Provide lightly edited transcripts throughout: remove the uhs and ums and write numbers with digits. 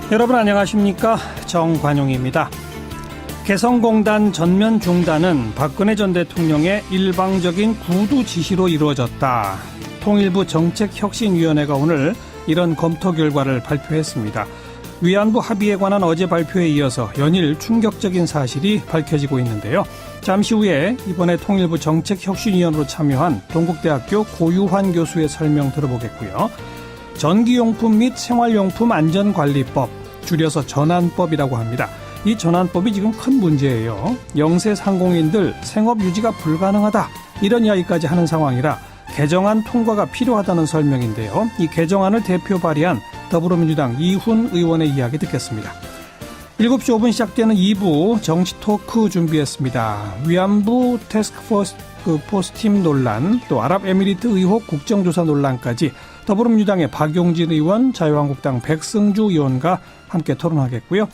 여러분 안녕하십니까? 정관용입니다. 개성공단 전면 중단은 박근혜 전 대통령의 일방적인 구두 지시로 이루어졌다. 통일부 정책혁신위원회가 오늘 이런 검토 결과를 발표했습니다. 위안부 합의에 관한 어제 발표에 이어서 연일 충격적인 사실이 밝혀지고 있는데요. 잠시 후에 이번에 통일부 정책혁신위원으로 참여한 동국대학교 고유환 교수의 설명 들어보겠고요. 전기용품 및 생활용품 안전관리법, 줄여서 전안법이라고 합니다. 이 전안법이 지금 큰 문제예요. 영세 상공인들 생업 유지가 불가능하다, 이런 이야기까지 하는 상황이라 개정안 통과가 필요하다는 설명인데요. 이 개정안을 대표 발의한 더불어민주당 이훈 의원의 이야기 듣겠습니다. 7시 5분 시작되는 2부 정치 토크 준비했습니다. 위안부 태스크포스팀 논란, 또 아랍에미리트 의혹 국정조사 논란까지 더불어민주당의 박용진 의원, 자유한국당 백승주 의원과 함께 토론하겠고요.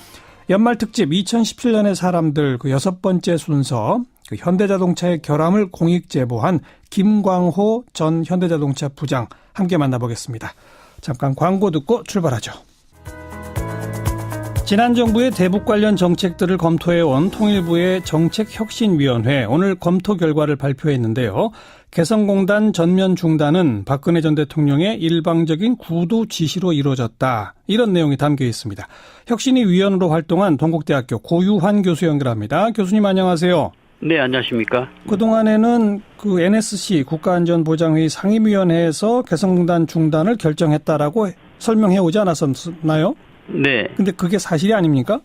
연말 특집 2017년의 사람들 그 6번째 순서, 그 현대자동차의 결함을 공익 제보한 김광호 전 현대자동차 부장 함께 만나보겠습니다. 잠깐 광고 듣고 출발하죠. 지난 정부의 대북 관련 정책들을 검토해온 통일부의 정책혁신위원회, 오늘 검토 결과를 발표했는데요. 개성공단 전면 중단은 박근혜 전 대통령의 일방적인 구두 지시로 이루어졌다, 이런 내용이 담겨 있습니다. 혁신위 위원으로 활동한 동국대학교 고유환 교수 연결합니다. 교수님 안녕하세요. 네, 안녕하십니까. 그동안에는 그 NSC 국가안전보장회의 상임위원회에서 개성공단 중단을 결정했다라고 설명해 오지 않았었나요? 네. 근데 그게 사실이 아닙니까?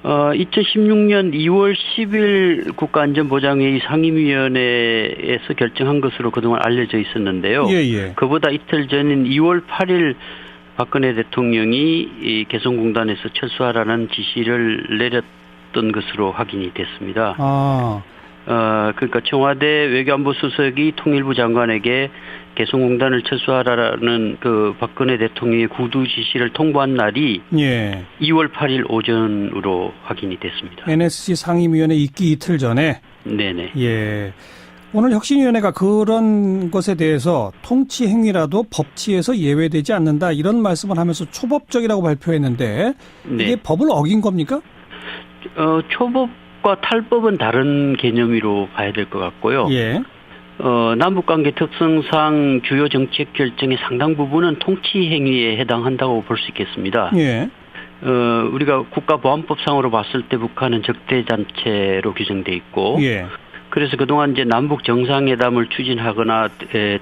2016년 2월 10일 국가안전보장회의 상임위원회에서 결정한 것으로 그동안 알려져 있었는데요. 예. 그보다 이틀 전인 2월 8일 박근혜 대통령이 이 개성공단에서 철수하라는 지시를 내렸던 것으로 확인이 됐습니다. 그러니까 청와대 외교안보 수석이 통일부 장관에게 개성공단을 철수하라는 그 박근혜 대통령의 구두 지시를 통보한 날이 2월 8일 오전으로 확인이 됐습니다. NSC 상임위원회 있기 이틀 전에? 네네. 예. 오늘 혁신위원회가 그런 것에 대해서 통치 행위라도 법치에서 예외되지 않는다, 이런 말씀을 하면서 초법적이라고 발표했는데 이게 법을 어긴 겁니까? 초법과 탈법은 다른 개념으로 봐야 될 것 같고요. 예. 남북관계 특성상 주요 정책 결정의 상당 부분은 통치 행위에 해당한다고 볼 수 있겠습니다. 예. 우리가 국가보안법상으로 봤을 때 북한은 적대단체로 규정돼 있고, 예. 그래서 그동안 이제 남북 정상회담을 추진하거나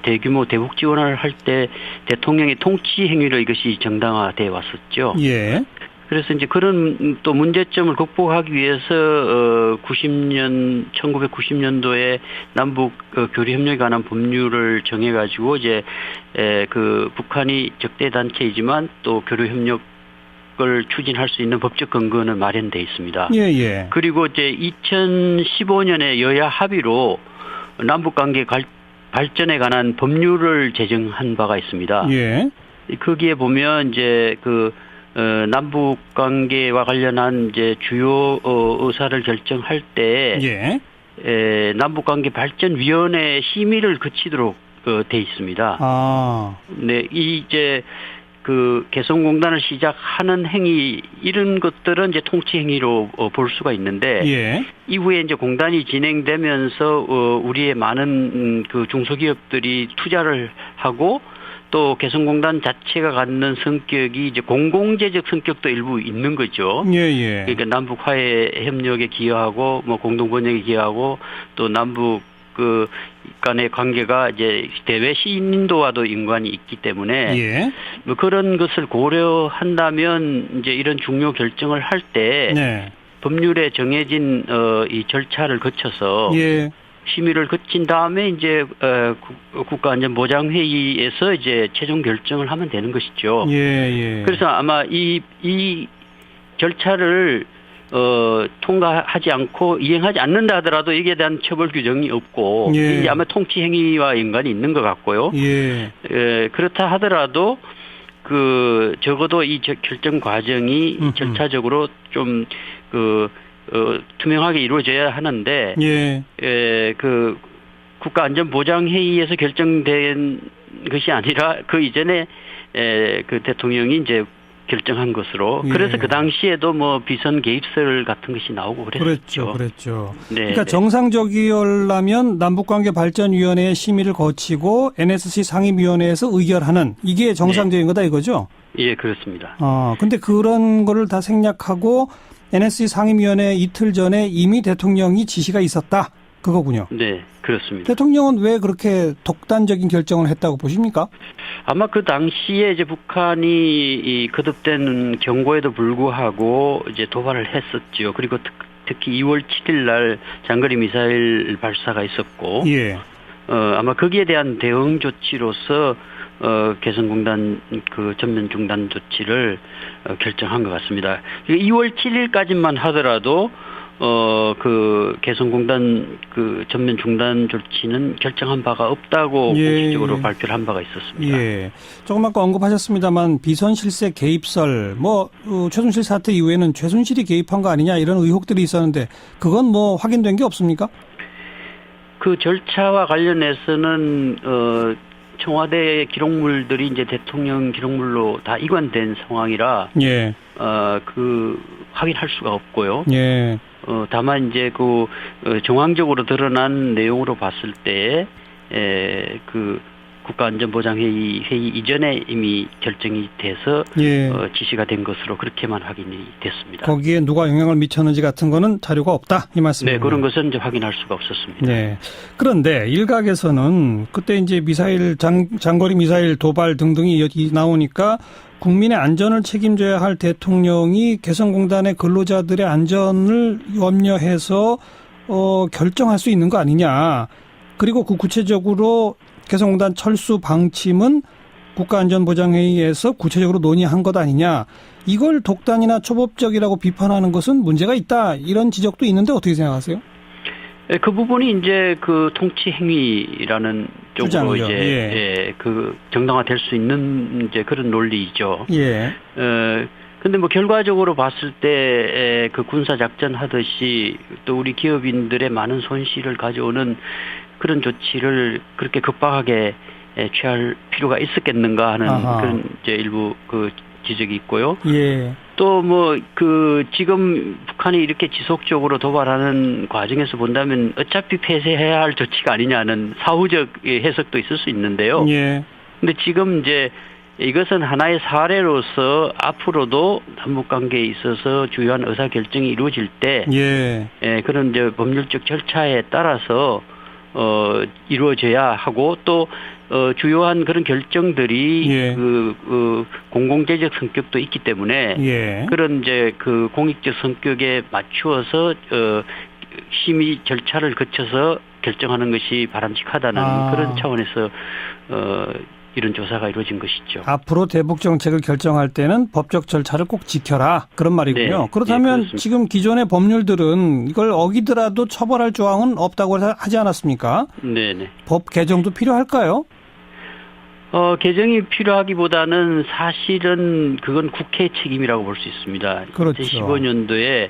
대규모 대북 지원을 할 때 대통령의 통치 행위로 이것이 정당화돼 왔었죠. 예. 그래서 이제 그런 또 문제점을 극복하기 위해서 1990년도에 남북 교류 협력에 관한 법률을 정해가지고 이제 그 북한이 적대 단체이지만 또 교류 협력을 추진할 수 있는 법적 근거는 마련돼 있습니다. 예. 그리고 이제 2015년에 여야 합의로 남북 관계 발전에 관한 법률을 제정한 바가 있습니다. 예. 거기에 보면 이제 그 남북 관계와 관련한 이제 주요 의사를 결정할 때 남북 관계 발전 위원회 심의를 거치도록 돼 있습니다. 네, 이제 그 개성공단을 시작하는 행위, 이런 것들은 이제 통치 행위로 볼 수가 있는데 이후에 이제 공단이 진행되면서 우리의 많은 그 중소기업들이 투자를 하고 또 개성공단 자체가 갖는 성격이 이제 공공재적 성격도 일부 있는 거죠. 그러니까 남북 화해 협력에 기여하고 뭐 공동 번영에 기여하고 또 남북 그 간의 관계가 이제 대외 신인도와도 연관이 있기 때문에 뭐 그런 것을 고려한다면 이제 이런 중요 결정을 할 때 법률에 정해진 이 절차를 거쳐서 심의를 거친 다음에 이제 국가안전보장회의에서 이제 최종 결정을 하면 되는 것이죠. 그래서 아마 이 절차를 통과하지 않고 이행하지 않는다 하더라도 이에 대한 처벌 규정이 없고 이제 아마 통치 행위와 연관이 있는 것 같고요. 그렇다 하더라도 그 적어도 이 결정 과정이 절차적으로 좀 투명하게 이루어져야 하는데 그 국가안전보장회의에서 결정된 것이 아니라 그 이전에 그 대통령이 이제 결정한 것으로. 그래서 그 당시에도 뭐 비선 개입설 같은 것이 나오고 그랬죠. 그랬죠. 네, 그러니까 정상적이려면 남북관계발전위원회의 심의를 거치고 NSC 상임위원회에서 의결하는 이게 정상적인 거다 이거죠? 예, 그렇습니다. 근데 그런 거를 다 생략하고 NSC 상임위원회 이틀 전에 이미 대통령이 지시가 있었다. 그거군요. 네, 그렇습니다. 대통령은 왜 그렇게 독단적인 결정을 했다고 보십니까? 아마 그 당시에 이제 북한이 이 거듭된 경고에도 불구하고 이제 도발을 했었죠. 그리고 특히 2월 7일 날 장거리 미사일 발사가 있었고, 예. 아마 거기에 대한 대응 조치로서 개성공단 그 전면 중단 조치를 결정한 것 같습니다. 2월 7일까지만 하더라도 그 개성공단 그 전면 중단 조치는 결정한 바가 없다고 공식적으로 발표를 한 바가 있었습니다. 예. 조금 아까 언급하셨습니다만 비선 실세 개입설, 최순실 사태 이후에는 최순실이 개입한 거 아니냐 이런 의혹들이 있었는데 그건 뭐 확인된 게 없습니까? 그 절차와 관련해서는 청와대 기록물들이 이제 대통령 기록물로 다 이관된 상황이라 예. 그 확인할 수가 없고요. 예. 다만 이제 그 정황적으로 드러난 내용으로 봤을 때 그 국가안전보장회의 이전에 이미 결정이 돼서 예. 지시가 된 것으로 그렇게만 확인이 됐습니다. 거기에 누가 영향을 미쳤는지 같은 거는 자료가 없다 이 말씀이에요. 네, 그런 것은 이제 확인할 수가 없었습니다. 네. 그런데 일각에서는 그때 이제 미사일 장거리 미사일 도발 등등이 나오니까 국민의 안전을 책임져야 할 대통령이 개성공단의 근로자들의 안전을 염려해서 결정할 수 있는 거 아니냐. 그리고 그 구체적으로 개성공단 철수 방침은 국가안전보장회의에서 구체적으로 논의한 것 아니냐. 이걸 독단이나 초법적이라고 비판하는 것은 문제가 있다. 이런 지적도 있는데 어떻게 생각하세요? 그 부분이 이제 그 통치 행위라는 쪽으로 주장이죠. 이제 그 정당화될 수 있는 이제 그런 논리이죠. 예. 근데 뭐 결과적으로 봤을 때 그 군사 작전 하듯이 또 우리 기업인들의 많은 손실을 가져오는 그런 조치를 그렇게 급박하게 취할 필요가 있었겠는가 하는 그런 이제 일부 그 지적이 있고요. 예. 또 뭐 그 지금 북한이 이렇게 지속적으로 도발하는 과정에서 본다면 어차피 폐쇄해야 할 조치가 아니냐는 사후적 해석도 있을 수 있는데요. 예. 근데 지금 이제 이것은 하나의 사례로서 앞으로도 남북 관계에 있어서 주요한 의사 결정이 이루어질 때 그런 이제 법률적 절차에 따라서 이루어져야 하고 또 주요한 그런 결정들이 그 공공재적 성격도 있기 때문에 그런 이제 그 공익적 성격에 맞추어서 심의 절차를 거쳐서 결정하는 것이 바람직하다는 그런 차원에서 이런 조사가 이루어진 것이죠. 앞으로 대북 정책을 결정할 때는 법적 절차를 꼭 지켜라. 그런 말이군요. 네, 그렇다면 지금 기존의 법률들은 이걸 어기더라도 처벌할 조항은 없다고 하지 않았습니까? 네네. 법 개정도 필요할까요? 개정이 필요하기보다는 사실은 그건 국회 책임이라고 볼 수 있습니다. 그렇죠. 2015년도에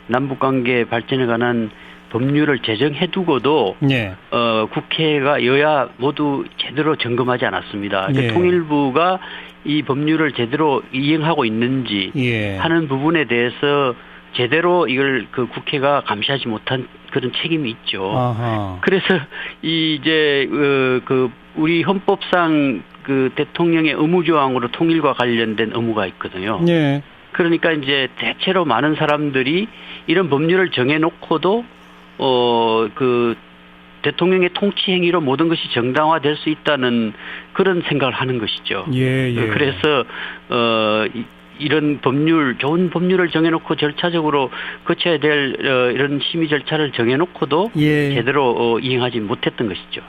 남북관계 발전에 관한 법률을 제정해두고도 국회가 여야 모두 제대로 점검하지 않았습니다. 통일부가 이 법률을 제대로 이행하고 있는지 하는 부분에 대해서 제대로 이걸 그 국회가 감시하지 못한 그런 책임이 있죠. 그래서 이제 그 우리 헌법상 그 대통령의 의무조항으로 통일과 관련된 의무가 있거든요. 그러니까 이제 대체로 많은 사람들이 이런 법률을 정해놓고도 그 대통령의 통치 행위로 모든 것이 정당화될 수 있다는 그런 생각을 하는 것이죠. 그래서 이런 법률, 좋은 법률을 정해놓고 절차적으로 거쳐야 될 이런 심의 절차를 정해놓고도 제대로 이행하지 못했던 것이죠.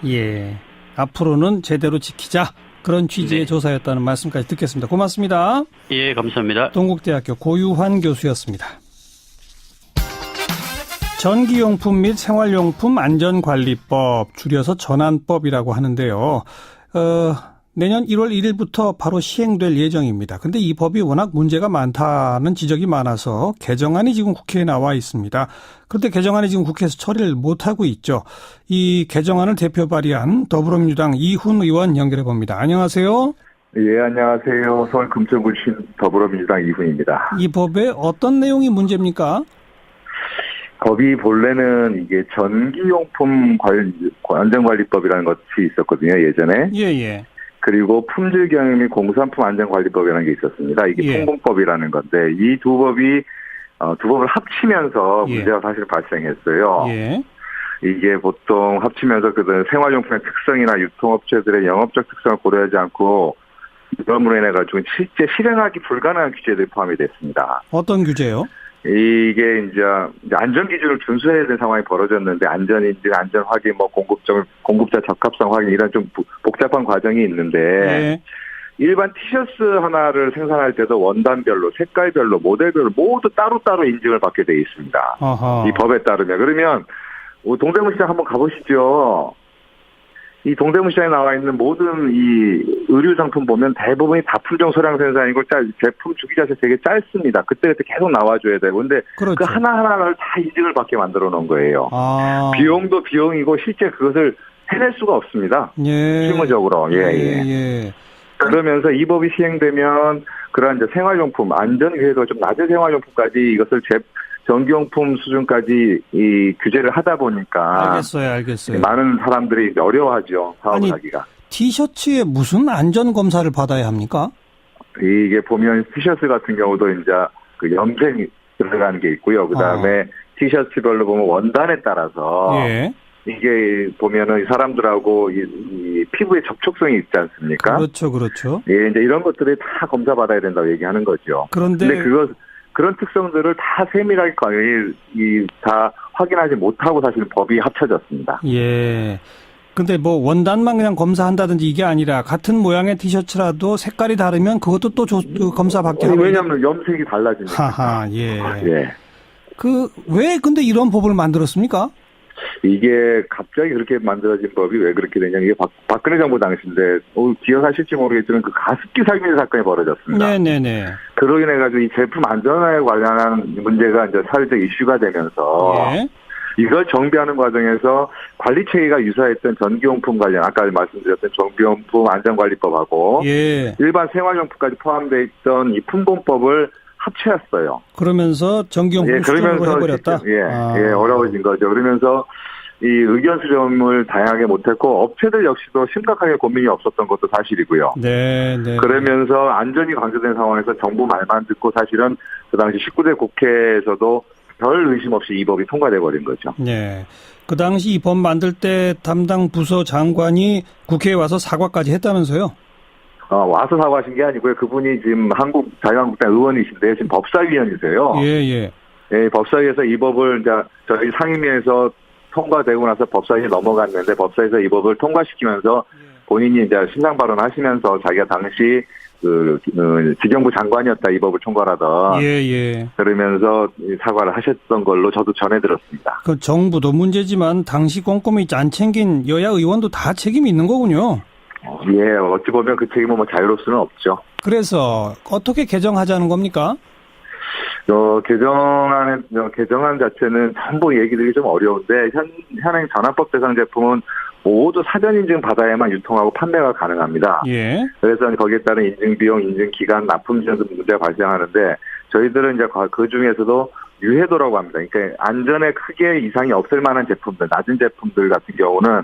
앞으로는 제대로 지키자. 그런 취지의 조사였다는 말씀까지 듣겠습니다. 고맙습니다. 예, 감사합니다. 동국대학교 고유환 교수였습니다. 전기용품 및 생활용품 안전관리법, 줄여서 전안법이라고 하는데요. 내년 1월 1일부터 바로 시행될 예정입니다. 근데 이 법이 워낙 문제가 많다는 지적이 많아서 개정안이 지금 국회에 나와 있습니다. 그런데 개정안이 지금 국회에서 처리를 못하고 있죠. 이 개정안을 대표 발의한 더불어민주당 이훈 의원 연결해 봅니다. 안녕하세요. 예, 안녕하세요. 서울 금천구 신 더불어민주당 이훈입니다. 이 법에 어떤 내용이 문제입니까? 법이 본래는 이게 전기용품 안전관리법이라는 것이 있었거든요, 예전에. 예. 그리고 품질경영 및 공산품 안전관리법이라는 게 있었습니다. 이게 예. 품공법이라는 건데, 이 두 법이, 두 법을 합치면서 예. 문제가 사실 발생했어요. 예. 이게 보통 합치면서 생활용품의 특성이나 유통업체들의 영업적 특성을 고려하지 않고, 이것으로 인해가지고 실제 실행하기 불가능한 규제들이 포함이 됐습니다. 어떤 규제요? 이게 이제 안전 기준을 준수해야 되는 상황이 벌어졌는데 안전인지 안전 확인, 공급자 적합성 확인 이런 좀 복잡한 과정이 있는데 예. 일반 티셔츠 하나를 생산할 때도 원단별로, 색깔별로, 모델별로 모두 따로따로 인증을 받게 돼 있습니다. 아하. 이 법에 따르면. 그러면 동대문시장 한번 가보시죠. 이 동대문시장에 나와 있는 모든 이 의류 상품 보면 대부분이 다 품종 소량 생산이고 제품 주기 자체 되게 짧습니다. 그때그때 계속 나와줘야 되고. 근데 그렇죠. 그 하나하나를 다 인증을 받게 만들어 놓은 거예요. 아. 비용도 비용이고 실제 그것을 해낼 수가 없습니다. 예. 실무적으로. 예. 그러면서 이 법이 시행되면 그러한 이제 생활용품, 안전위해도 좀 낮은 생활용품까지 이것을 전기용품 수준까지 이 규제를 하다 보니까 알겠어요. 많은 사람들이 어려워하죠. 사업을 아니, 하기가. 티셔츠에 무슨 안전 검사를 받아야 합니까? 이게 보면 티셔츠 같은 경우도 이제 그 염색이 들어가는 게 있고요. 그 다음에 티셔츠별로 보면 원단에 따라서 예. 이게 보면은 사람들하고 이 피부에 접촉성이 있지 않습니까? 그렇죠. 예, 이제 이런 것들이 다 검사받아야 된다고 얘기하는 거죠. 그런데 그런 특성들을 다 세밀하게 다 확인하지 못하고 사실 법이 합쳐졌습니다. 예. 근데 뭐 원단만 그냥 검사한다든지 이게 아니라 같은 모양의 티셔츠라도 색깔이 다르면 그것도 또 검사 받게 하면 왜냐하면 염색이 달라지니까. 하하, 예. 예. 왜 근데 이런 법을 만들었습니까? 이게 갑자기 그렇게 만들어진 법이 왜 그렇게 되냐. 이게 박근혜 정부 당시인데, 기억하실지 모르겠지만 그 가습기 살균 사건이 벌어졌습니다. 네네네. 그러고 인해가지고 이 제품 안전에 관련한 문제가 이제 사회적 이슈가 되면서, 예. 이걸 정비하는 과정에서 관리 체계가 유사했던 전기용품 관련, 아까 말씀드렸던 전기용품 안전관리법하고, 예. 일반 생활용품까지 포함되어 있던 이 품공법을 합체했어요. 그러면서 전기용품 수준으로 해버렸다? 어려워진 거죠. 그러면서 이 의견 수렴을 다양하게 못했고 업체들 역시도 심각하게 고민이 없었던 것도 사실이고요. 네. 그러면서 안전이 강조된 상황에서 정부 말만 듣고 사실은 그 당시 19대 국회에서도 별 의심 없이 이 법이 통과돼 버린 거죠. 네. 그 당시 이 법 만들 때 담당 부서 장관이 국회에 와서 사과까지 했다면서요? 와서 사과하신 게 아니고요. 그분이 지금 한국 자유한국당 의원이신데 지금 법사위원이세요. 예. 예, 법사위에서 이 법을 이제 저희 상임위에서 통과되고 나서 법사위에 넘어갔는데 법사위에서 이 법을 통과시키면서 본인이 이제 신상 발언하시면서 자기가 당시 지경부 장관이었다 이 법을 총괄하던. 예. 그러면서 사과를 하셨던 걸로 저도 전해 들었습니다. 그 정부도 문제지만 당시 꼼꼼히 안 챙긴 여야 의원도 다 책임이 있는 거군요. 예, 어찌 보면 그 책임은 뭐 자유로울 수는 없죠. 그래서 어떻게 개정하자는 겁니까? 개정안 자체는 전부 얘기들이 좀 어려운데, 현행 전환법 대상 제품은 모두 사전 인증 받아야만 유통하고 판매가 가능합니다. 예. 그래서 거기에 따른 인증 비용, 인증 기간, 납품 지연 등 문제가 발생하는데, 저희들은 이제 그 중에서도 유해도라고 합니다. 그러니까 안전에 크게 이상이 없을 만한 제품들, 낮은 제품들 같은 경우는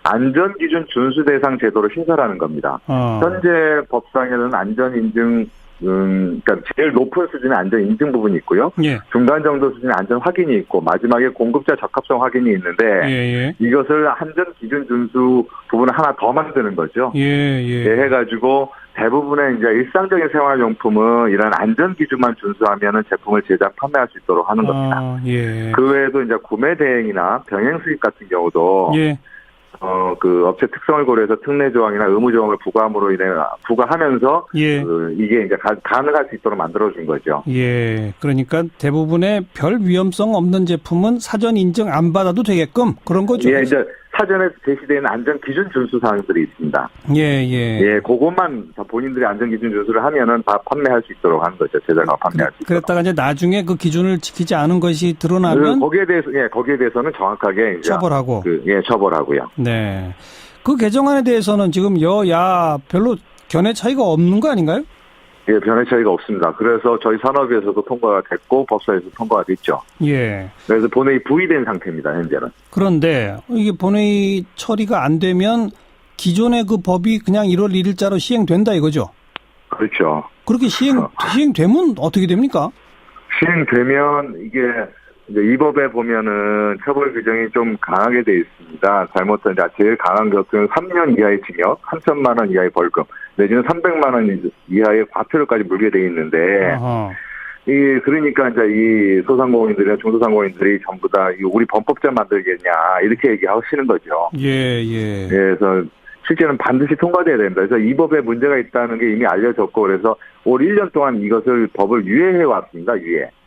안전기준 준수 대상 제도를 신설하는 겁니다. 현재 법상에는 안전인증, 그러니까 제일 높은 수준의 안전 인증 부분이 있고요. 중간 정도 수준의 안전 확인이 있고 마지막에 공급자 적합성 확인이 있는데 이것을 안전 기준 준수 부분을 하나 더 만드는 거죠. 해가지고 대부분의 이제 일상적인 생활용품은 이런 안전 기준만 준수하면은 제품을 제작 판매할 수 있도록 하는 겁니다. 그 외에도 이제 구매 대행이나 병행 수입 같은 경우도 그 업체 특성을 고려해서 특례 조항이나 의무 조항을 부과하면서 이게 이제 가능할 수 있도록 만들어준 거죠. 그러니까 대부분의 별 위험성 없는 제품은 사전 인증 안 받아도 되게끔 그런 거죠. 이제 사전에 제시되는 안전 기준 준수 사항들이 있습니다. 그것만 다 본인들이 안전 기준 준수를 하면은 다 판매할 수 있도록 하는 거죠. 제작하고 판매할 수 있도록. 그랬다가 이제 나중에 그 기준을 지키지 않은 것이 드러나면 거기에 대해서는 정확하게 이제 처벌하고. 처벌하고요. 네. 그 개정안에 대해서는 지금 여야 별로 견해 차이가 없는 거 아닌가요? 예, 변의 차이가 없습니다. 그래서 저희 산업위에서도 통과가 됐고 법사위에서 통과가 됐죠. 예. 그래서 본회의 부의된 상태입니다. 현재는. 그런데 이게 본회의 처리가 안 되면 기존의 그 법이 그냥 1월 1일자로 시행된다 이거죠? 그렇죠. 그렇게 시행되면 어떻게 됩니까? 시행되면 이게 이제 이 법에 보면은 처벌 규정이 좀 강하게 돼 있습니다. 잘못한 제일 강한 것은 3년 이하의 징역, 3천만 원 이하의 벌금, 내지는 300만 원 이하의 과태료까지 물게 돼 있는데, 그러니까 이제 이 소상공인들이나 중소상공인들이 전부 다 우리 범법자 만들겠냐 이렇게 얘기하시는 거죠. 예. 그래서 실제는 반드시 통과돼야 됩니다. 그래서 이 법에 문제가 있다는 게 이미 알려졌고 그래서 올 1년 동안 이것을 법을 유예해 왔습니다.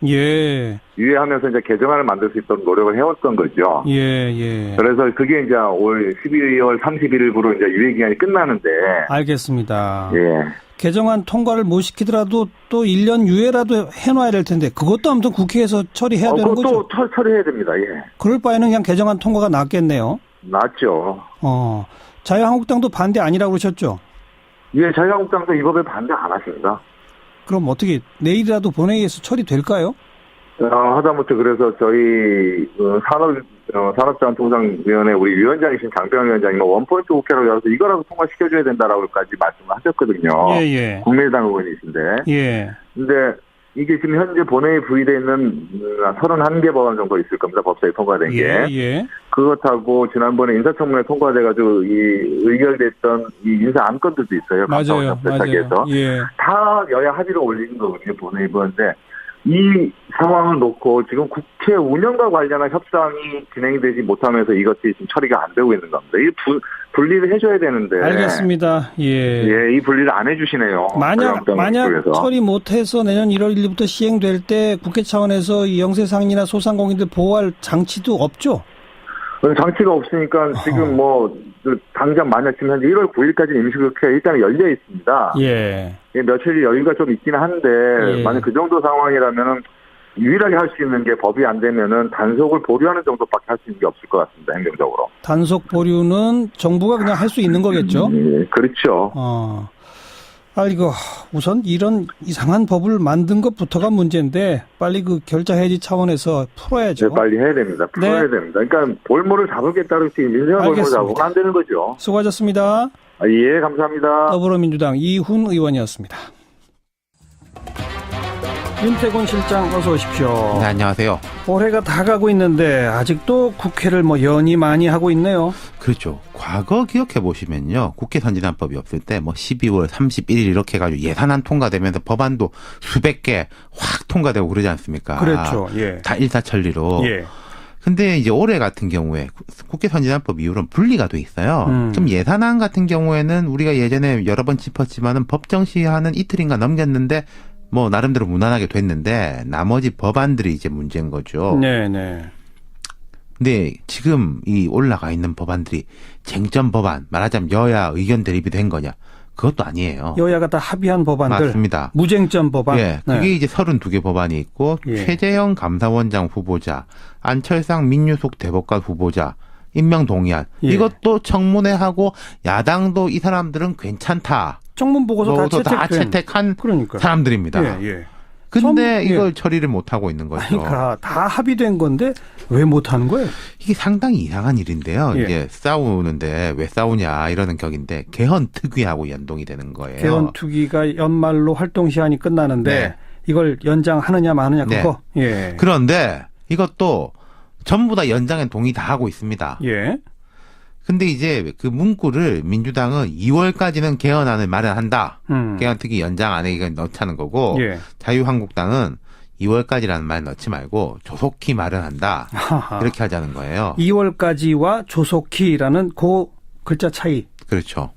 유예하면서 이제 개정안을 만들 수 있도록 노력을 해왔던 거죠. 그래서 그게 이제 올 12월 31일부로 이제 유예 기간이 끝나는데. 알겠습니다. 예. 개정안 통과를 못 시키더라도 또 1년 유예라도 해놔야 될 텐데 그것도 아무튼 국회에서 처리해야 되는 거죠? 또 처리해야 됩니다. 예. 그럴 바에는 그냥 개정안 통과가 낫겠네요. 낫죠. 자유한국당도 반대 아니라고 그러셨죠? 예, 자유한국당도 이 법에 반대 안 하십니다. 그럼 어떻게 내일이라도 본회의에서 처리될까요? 하다못해 그래서 저희 산업자원통상위원회 우리 위원장이신 장병 위원장님 원포인트 국회라고 해서 이거라도 통과시켜줘야 된다라고까지 말씀을 하셨거든요. 국민의당 의원이신데. 근데 이게 지금 현재 본회의에 부의되어 있는 31개 법안 정도 있을 겁니다. 법사위 통과된 게. 그것하고 지난번에 인사청문회 통과돼가지고 이 의결됐던 이 인사 안건들도 있어요. 맞아요. 다 여야 합의로 올리는 거거든요. 본회의 보는데 이 상황을 놓고 지금 국회 운영과 관련한 협상이 진행이 되지 못하면서 이것이 지금 처리가 안 되고 있는 겁니다. 이 분리를 해줘야 되는데. 알겠습니다. 이 분리를 안 해주시네요. 만약 처리 못해서 내년 1월 1일부터 시행될 때 국회 차원에서 이 영세상인이나 소상공인들 보호할 장치도 없죠? 장치가 없으니까 지금 당장 만약 지금 현재 1월 9일까지 임시국회가 일단 열려 있습니다. 며칠 여유가 좀 있긴 한데 만약 그 정도 상황이라면은 유일하게 할 수 있는 게 법이 안 되면은 단속을 보류하는 정도밖에 할 수 있는 게 없을 것 같습니다. 행정적으로. 단속 보류는 정부가 그냥 할 수 있는 거겠죠? 그렇죠. 이거 우선 이런 이상한 법을 만든 것부터가 문제인데 빨리 그 결자 해지 차원에서 풀어야죠. 빨리 해야 됩니다. 풀어야 됩니다. 그러니까 볼모를 잡을겠다고 했지 민생화 볼모를 잡으면 안 되는 거죠. 수고하셨습니다. 예, 감사합니다. 더불어민주당 이훈 의원이었습니다. 윤태곤 실장 어서 오십시오. 네, 안녕하세요. 올해가 다 가고 있는데 아직도 국회를 연이 많이 하고 있네요. 그렇죠. 과거 기억해 보시면요. 국회 선진화법이 없을 때 12월 31일 이렇게 해가지고 예산안 통과되면서 법안도 수백 개 확 통과되고 그러지 않습니까? 그렇죠. 다 일사천리로. 근데 이제 올해 같은 경우에 국회 선진화법 이후로는 분리가 돼 있어요. 그럼 예산안 같은 경우에는 우리가 예전에 여러 번 짚었지만은 법 정시하는 이틀인가 넘겼는데 나름대로 무난하게 됐는데 나머지 법안들이 이제 문제인 거죠. 근데 지금 이 올라가 있는 법안들이 쟁점 법안, 말하자면 여야 의견 대립이 된 거냐? 그것도 아니에요. 여야가 다 합의한 법안들. 맞습니다. 무쟁점 법안. 그게 이제 32개 법안이 있고 최재형 감사원장 후보자, 안철상 민유숙 대법관 후보자, 임명 동의안. 이것도 청문회하고 야당도 이 사람들은 괜찮다. 청문 보고서 다 채택한 사람들입니다. 근데 이걸 처리를 못하고 있는 거죠. 그러니까 다 합의된 건데 왜 못하는 거예요? 이게 상당히 이상한 일인데요. 이게 싸우는데 왜 싸우냐 이러는 격인데 개헌 특위하고 연동이 되는 거예요. 개헌 특위가 연말로 활동 시한이 끝나는데 이걸 연장하느냐 마느냐 그거. 그런데 이것도 전부 다 연장에 동의 다 하고 있습니다. 근데 이제 그 문구를 민주당은 2월까지는 개헌안을 마련한다. 개헌특위 연장 안에 이걸 넣자는 거고 자유한국당은 2월까지라는 말 넣지 말고 조속히 마련한다. 이렇게 하자는 거예요. 2월까지와 조속히라는 그 글자 차이. 그렇죠.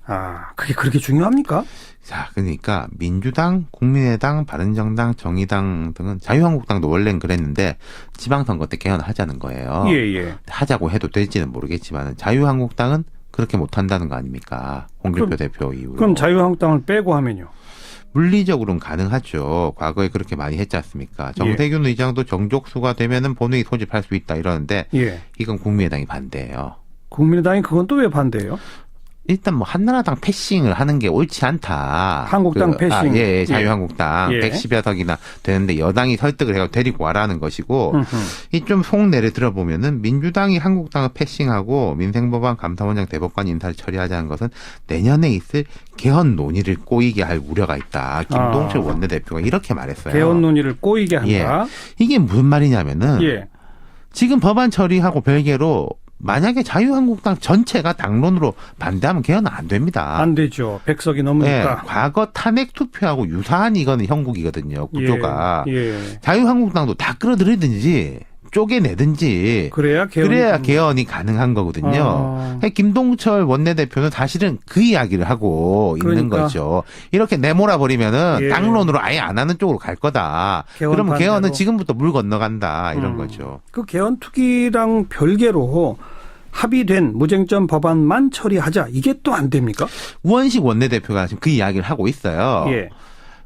그게 그렇게 중요합니까? 자, 그러니까 민주당, 국민의당, 바른정당, 정의당 등은 자유한국당도 원래는 그랬는데 지방선거 때 개헌을 하자는 거예요. 하자고 해도 될지는 모르겠지만 자유한국당은 그렇게 못한다는 거 아닙니까? 홍길표 대표 이후로. 그럼 자유한국당을 빼고 하면요? 물리적으로는 가능하죠. 과거에 그렇게 많이 했지 않습니까? 정세균 의장도 정족수가 되면은 본회의 소집할 수 있다 이러는데 이건 국민의당이 반대예요. 국민의당이 그건 또 왜 반대예요? 일단 뭐 한나라당 패싱을 하는 게 옳지 않다. 한국당 패싱. 예, 자유한국당 110여 석이나 되는데 여당이 설득을 해서 데리고 와라는 것이고 이 좀 속내를 들어보면은 민주당이 한국당을 패싱하고 민생법안 감사원장 대법관 인사를 처리하자는 것은 내년에 있을 개헌 논의를 꼬이게 할 우려가 있다. 김동철 원내대표가 이렇게 말했어요. 개헌 논의를 꼬이게 한다. 예. 이게 무슨 말이냐면은 지금 법안 처리하고 별개로 만약에 자유한국당 전체가 당론으로 반대하면 개헌은 안 됩니다. 안 되죠. 100석이 넘으니까. 과거 탄핵 투표하고 유사한 이거는 형국이거든요. 구조가. 자유한국당도 다 끌어들이든지 쪼개내든지 그래야 개헌이 가능한 거거든요. 김동철 원내대표는 사실은 그 이야기를 하고 있는 거죠. 이렇게 내몰아 버리면은 당론으로 아예 안 하는 쪽으로 갈 거다. 그러면 개헌은 지금부터 물 건너간다 이런 거죠. 그 개헌 투기랑 별개로 합의된 무쟁점 법안만 처리하자. 이게 또 안 됩니까? 우원식 원내대표가 지금 그 이야기를 하고 있어요.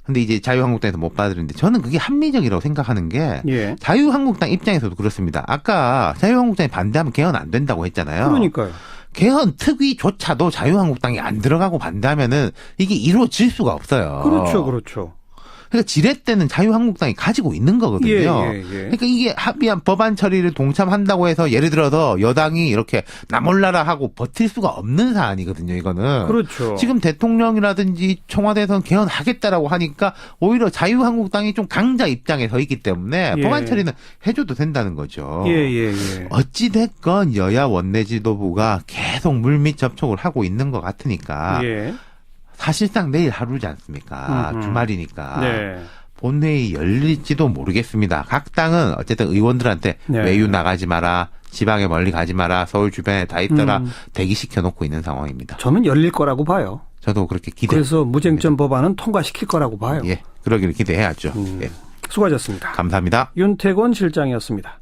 근데 이제 자유한국당에서 못 받아들이는데 저는 그게 합리적이라고 생각하는 게 자유한국당 입장에서도 그렇습니다. 아까 자유한국당이 반대하면 개헌 안 된다고 했잖아요. 그러니까요. 개헌 특위조차도 자유한국당이 안 들어가고 반대하면은 이게 이루어질 수가 없어요. 그렇죠. 그러니까 지렛대는 자유한국당이 가지고 있는 거거든요. 그러니까 이게 합의한 법안 처리를 동참한다고 해서 예를 들어서 여당이 이렇게 나 몰라라 하고 버틸 수가 없는 사안이거든요. 이거는. 그렇죠. 지금 대통령이라든지 청와대에서는 개헌하겠다라고 하니까 오히려 자유한국당이 좀 강자 입장에 서 있기 때문에 법안 처리는 해줘도 된다는 거죠. 어찌 됐건 여야 원내 지도부가 계속 물밑 접촉을 하고 있는 것 같으니까 사실상 내일 하루지 않습니까? 주말이니까. 본회의 열릴지도 모르겠습니다. 각 당은 어쨌든 의원들한테 외유 나가지 마라. 지방에 멀리 가지 마라. 서울 주변에 다 있더라. 대기시켜 놓고 있는 상황입니다. 저는 열릴 거라고 봐요. 저도 그렇게 기대합니다. 그래서 무쟁점 법안은 통과시킬 거라고 봐요. 그러기를 기대해야죠. 수고하셨습니다. 감사합니다. 윤태권 실장이었습니다.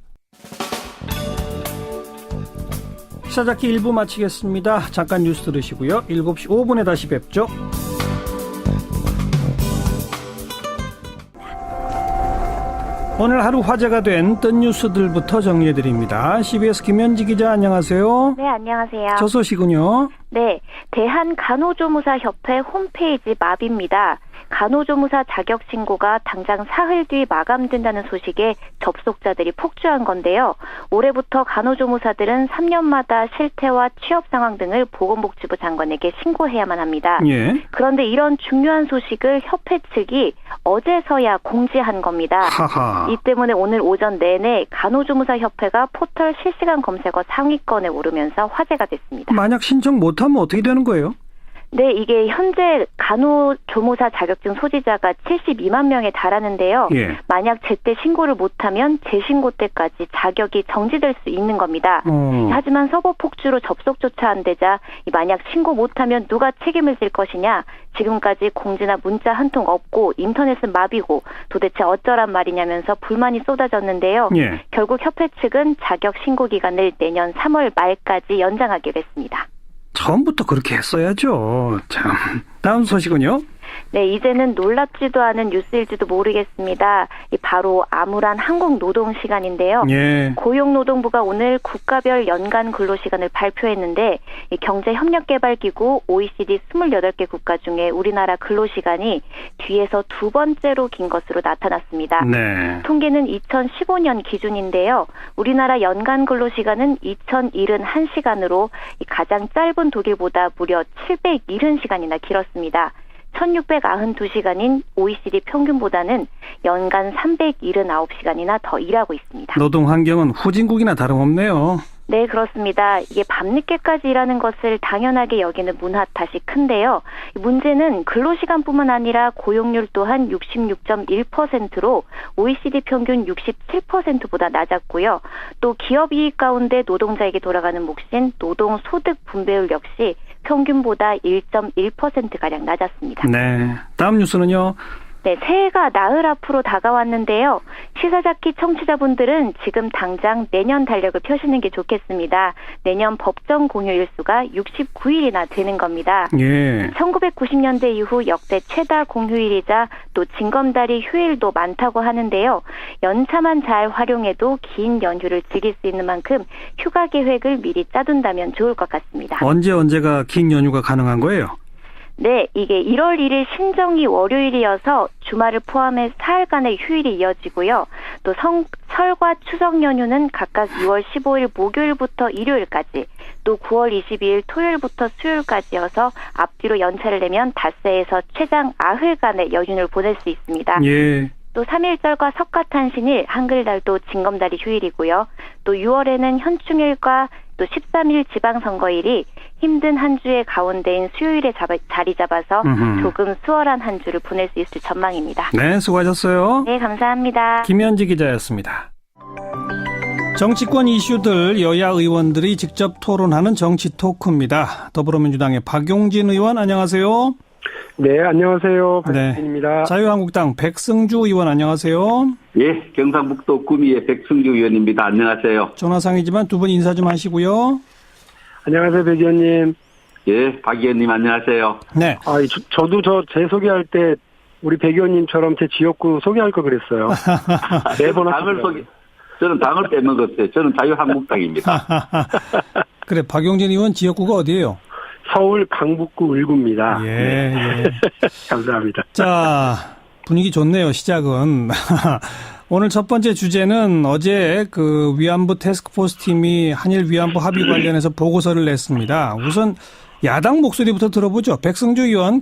시사잡기 1부 마치겠습니다. 잠깐 뉴스 들으시고요. 7시 5분에 다시 뵙죠. 오늘 하루 화제가 된 뜬 뉴스들부터 정리해드립니다. CBS 김현지 기자 안녕하세요. 네, 안녕하세요. 저 소식은요? 네, 대한간호조무사협회 홈페이지 마비입니다. 간호조무사 자격 신고가 당장 사흘 뒤 마감된다는 소식에 접속자들이 폭주한 건데요. 올해부터 간호조무사들은 3년마다 실태와 취업 상황 등을 보건복지부 장관에게 신고해야만 합니다. 그런데 이런 중요한 소식을 협회 측이 어제서야 공지한 겁니다. 이 때문에 오늘 오전 내내 간호조무사협회가 포털 실시간 검색어 상위권에 오르면서 화제가 됐습니다. 만약 신청 못하면 어떻게 되는 거예요? 네, 이게 현재 간호조무사 자격증 소지자가 72만 명에 달하는데요. 만약 제때 신고를 못하면 재신고 때까지 자격이 정지될 수 있는 겁니다. 하지만 서버 폭주로 접속조차 안 되자 만약 신고 못하면 누가 책임을 질 것이냐. 지금까지 공지나 문자 한 통 없고 인터넷은 마비고 도대체 어쩌란 말이냐면서 불만이 쏟아졌는데요. 결국 협회 측은 자격 신고 기간을 내년 3월 말까지 연장하기로 했습니다. 처음부터 그렇게 했어야죠. 참. 다음 소식은요? 네, 이제는 놀랍지도 않은 뉴스일지도 모르겠습니다. 바로 암울한 한국 노동 시간인데요. 고용노동부가 오늘 국가별 연간 근로시간을 발표했는데 경제협력개발기구 OECD 28개 국가 중에 우리나라 근로시간이 뒤에서 두 번째로 긴 것으로 나타났습니다. 통계는 2015년 기준인데요. 우리나라 연간 근로시간은 2071시간으로 가장 짧은 독일보다 무려 770시간이나 길었습니다. 1692시간인 OECD 평균보다는 연간 379시간이나 더 일하고 있습니다. 노동 환경은 후진국이나 다름없네요. 네, 그렇습니다. 이게 밤늦게까지 일하는 것을 당연하게 여기는 문화 탓이 큰데요. 문제는 근로시간뿐만 아니라 고용률 또한 66.1%로 OECD 평균 67%보다 낮았고요. 또 기업 이익 가운데 노동자에게 돌아가는 몫인 노동소득 분배율 역시 평균보다 1.1%가량 낮았습니다. 네, 다음 뉴스는요? 네, 새해가 나흘 앞으로 다가왔는데요. 시사자키 청취자분들은 지금 당장 내년 달력을 펴시는 게 좋겠습니다. 내년 법정 공휴일 수가 69일이나 되는 겁니다. 예. 1990년대 이후 역대 최다 공휴일이자 또 징검다리 휴일도 많다고 하는데요. 연차만 잘 활용해도 긴 연휴를 즐길 수 있는 만큼 휴가 계획을 미리 짜둔다면 좋을 것 같습니다. 언제가 긴 연휴가 가능한 거예요? 네, 이게 1월 1일 신정이 월요일이어서 주말을 포함해 사흘간의 휴일이 이어지고요. 또 설과 추석 연휴는 각각 6월 15일 목요일부터 일요일까지, 또 9월 22일 토요일부터 수요일까지여서 앞뒤로 연차를 내면 닷새에서 최장 90일간의 연휴를 보낼 수 있습니다. 예. 또 3.1절과 석가탄신일, 한글날도 징검다리 휴일이고요. 또 6월에는 현충일과 또 13일 지방선거일이 힘든 한 주의 가운데인 수요일에 자리 잡아서 조금 수월한 한 주를 보낼 수 있을 전망입니다. 네, 수고하셨어요. 네, 감사합니다. 김현지 기자였습니다. 정치권 이슈들 여야 의원들이 직접 토론하는 정치 토크입니다. 더불어민주당의 박용진 의원 안녕하세요. 네, 안녕하세요. 박용진입니다. 네. 자유한국당 백승주 의원 안녕하세요. 예, 경상북도 구미의 백승주 의원입니다. 안녕하세요. 전화상이지만 두 분 인사 좀 하시고요. 안녕하세요, 백 의원님. 예, 박 의원님 안녕하세요. 네. 저도 제 소개할 때 우리 백 의원님처럼 제 지역구 소개할 걸 그랬어요. 매번 저는 당을 빼먹었어요. 저는 자유한국당입니다. 그래, 박용진 의원 지역구가 어디예요? 서울 강북구 을구입니다. 예, 네. 예. 감사합니다. 자, 분위기 좋네요, 시작은. 오늘 첫 번째 주제는 어제 그 위안부 태스크포스 팀이 한일 위안부 합의 관련해서 보고서를 냈습니다. 우선 야당 목소리부터 들어보죠. 백승주 의원,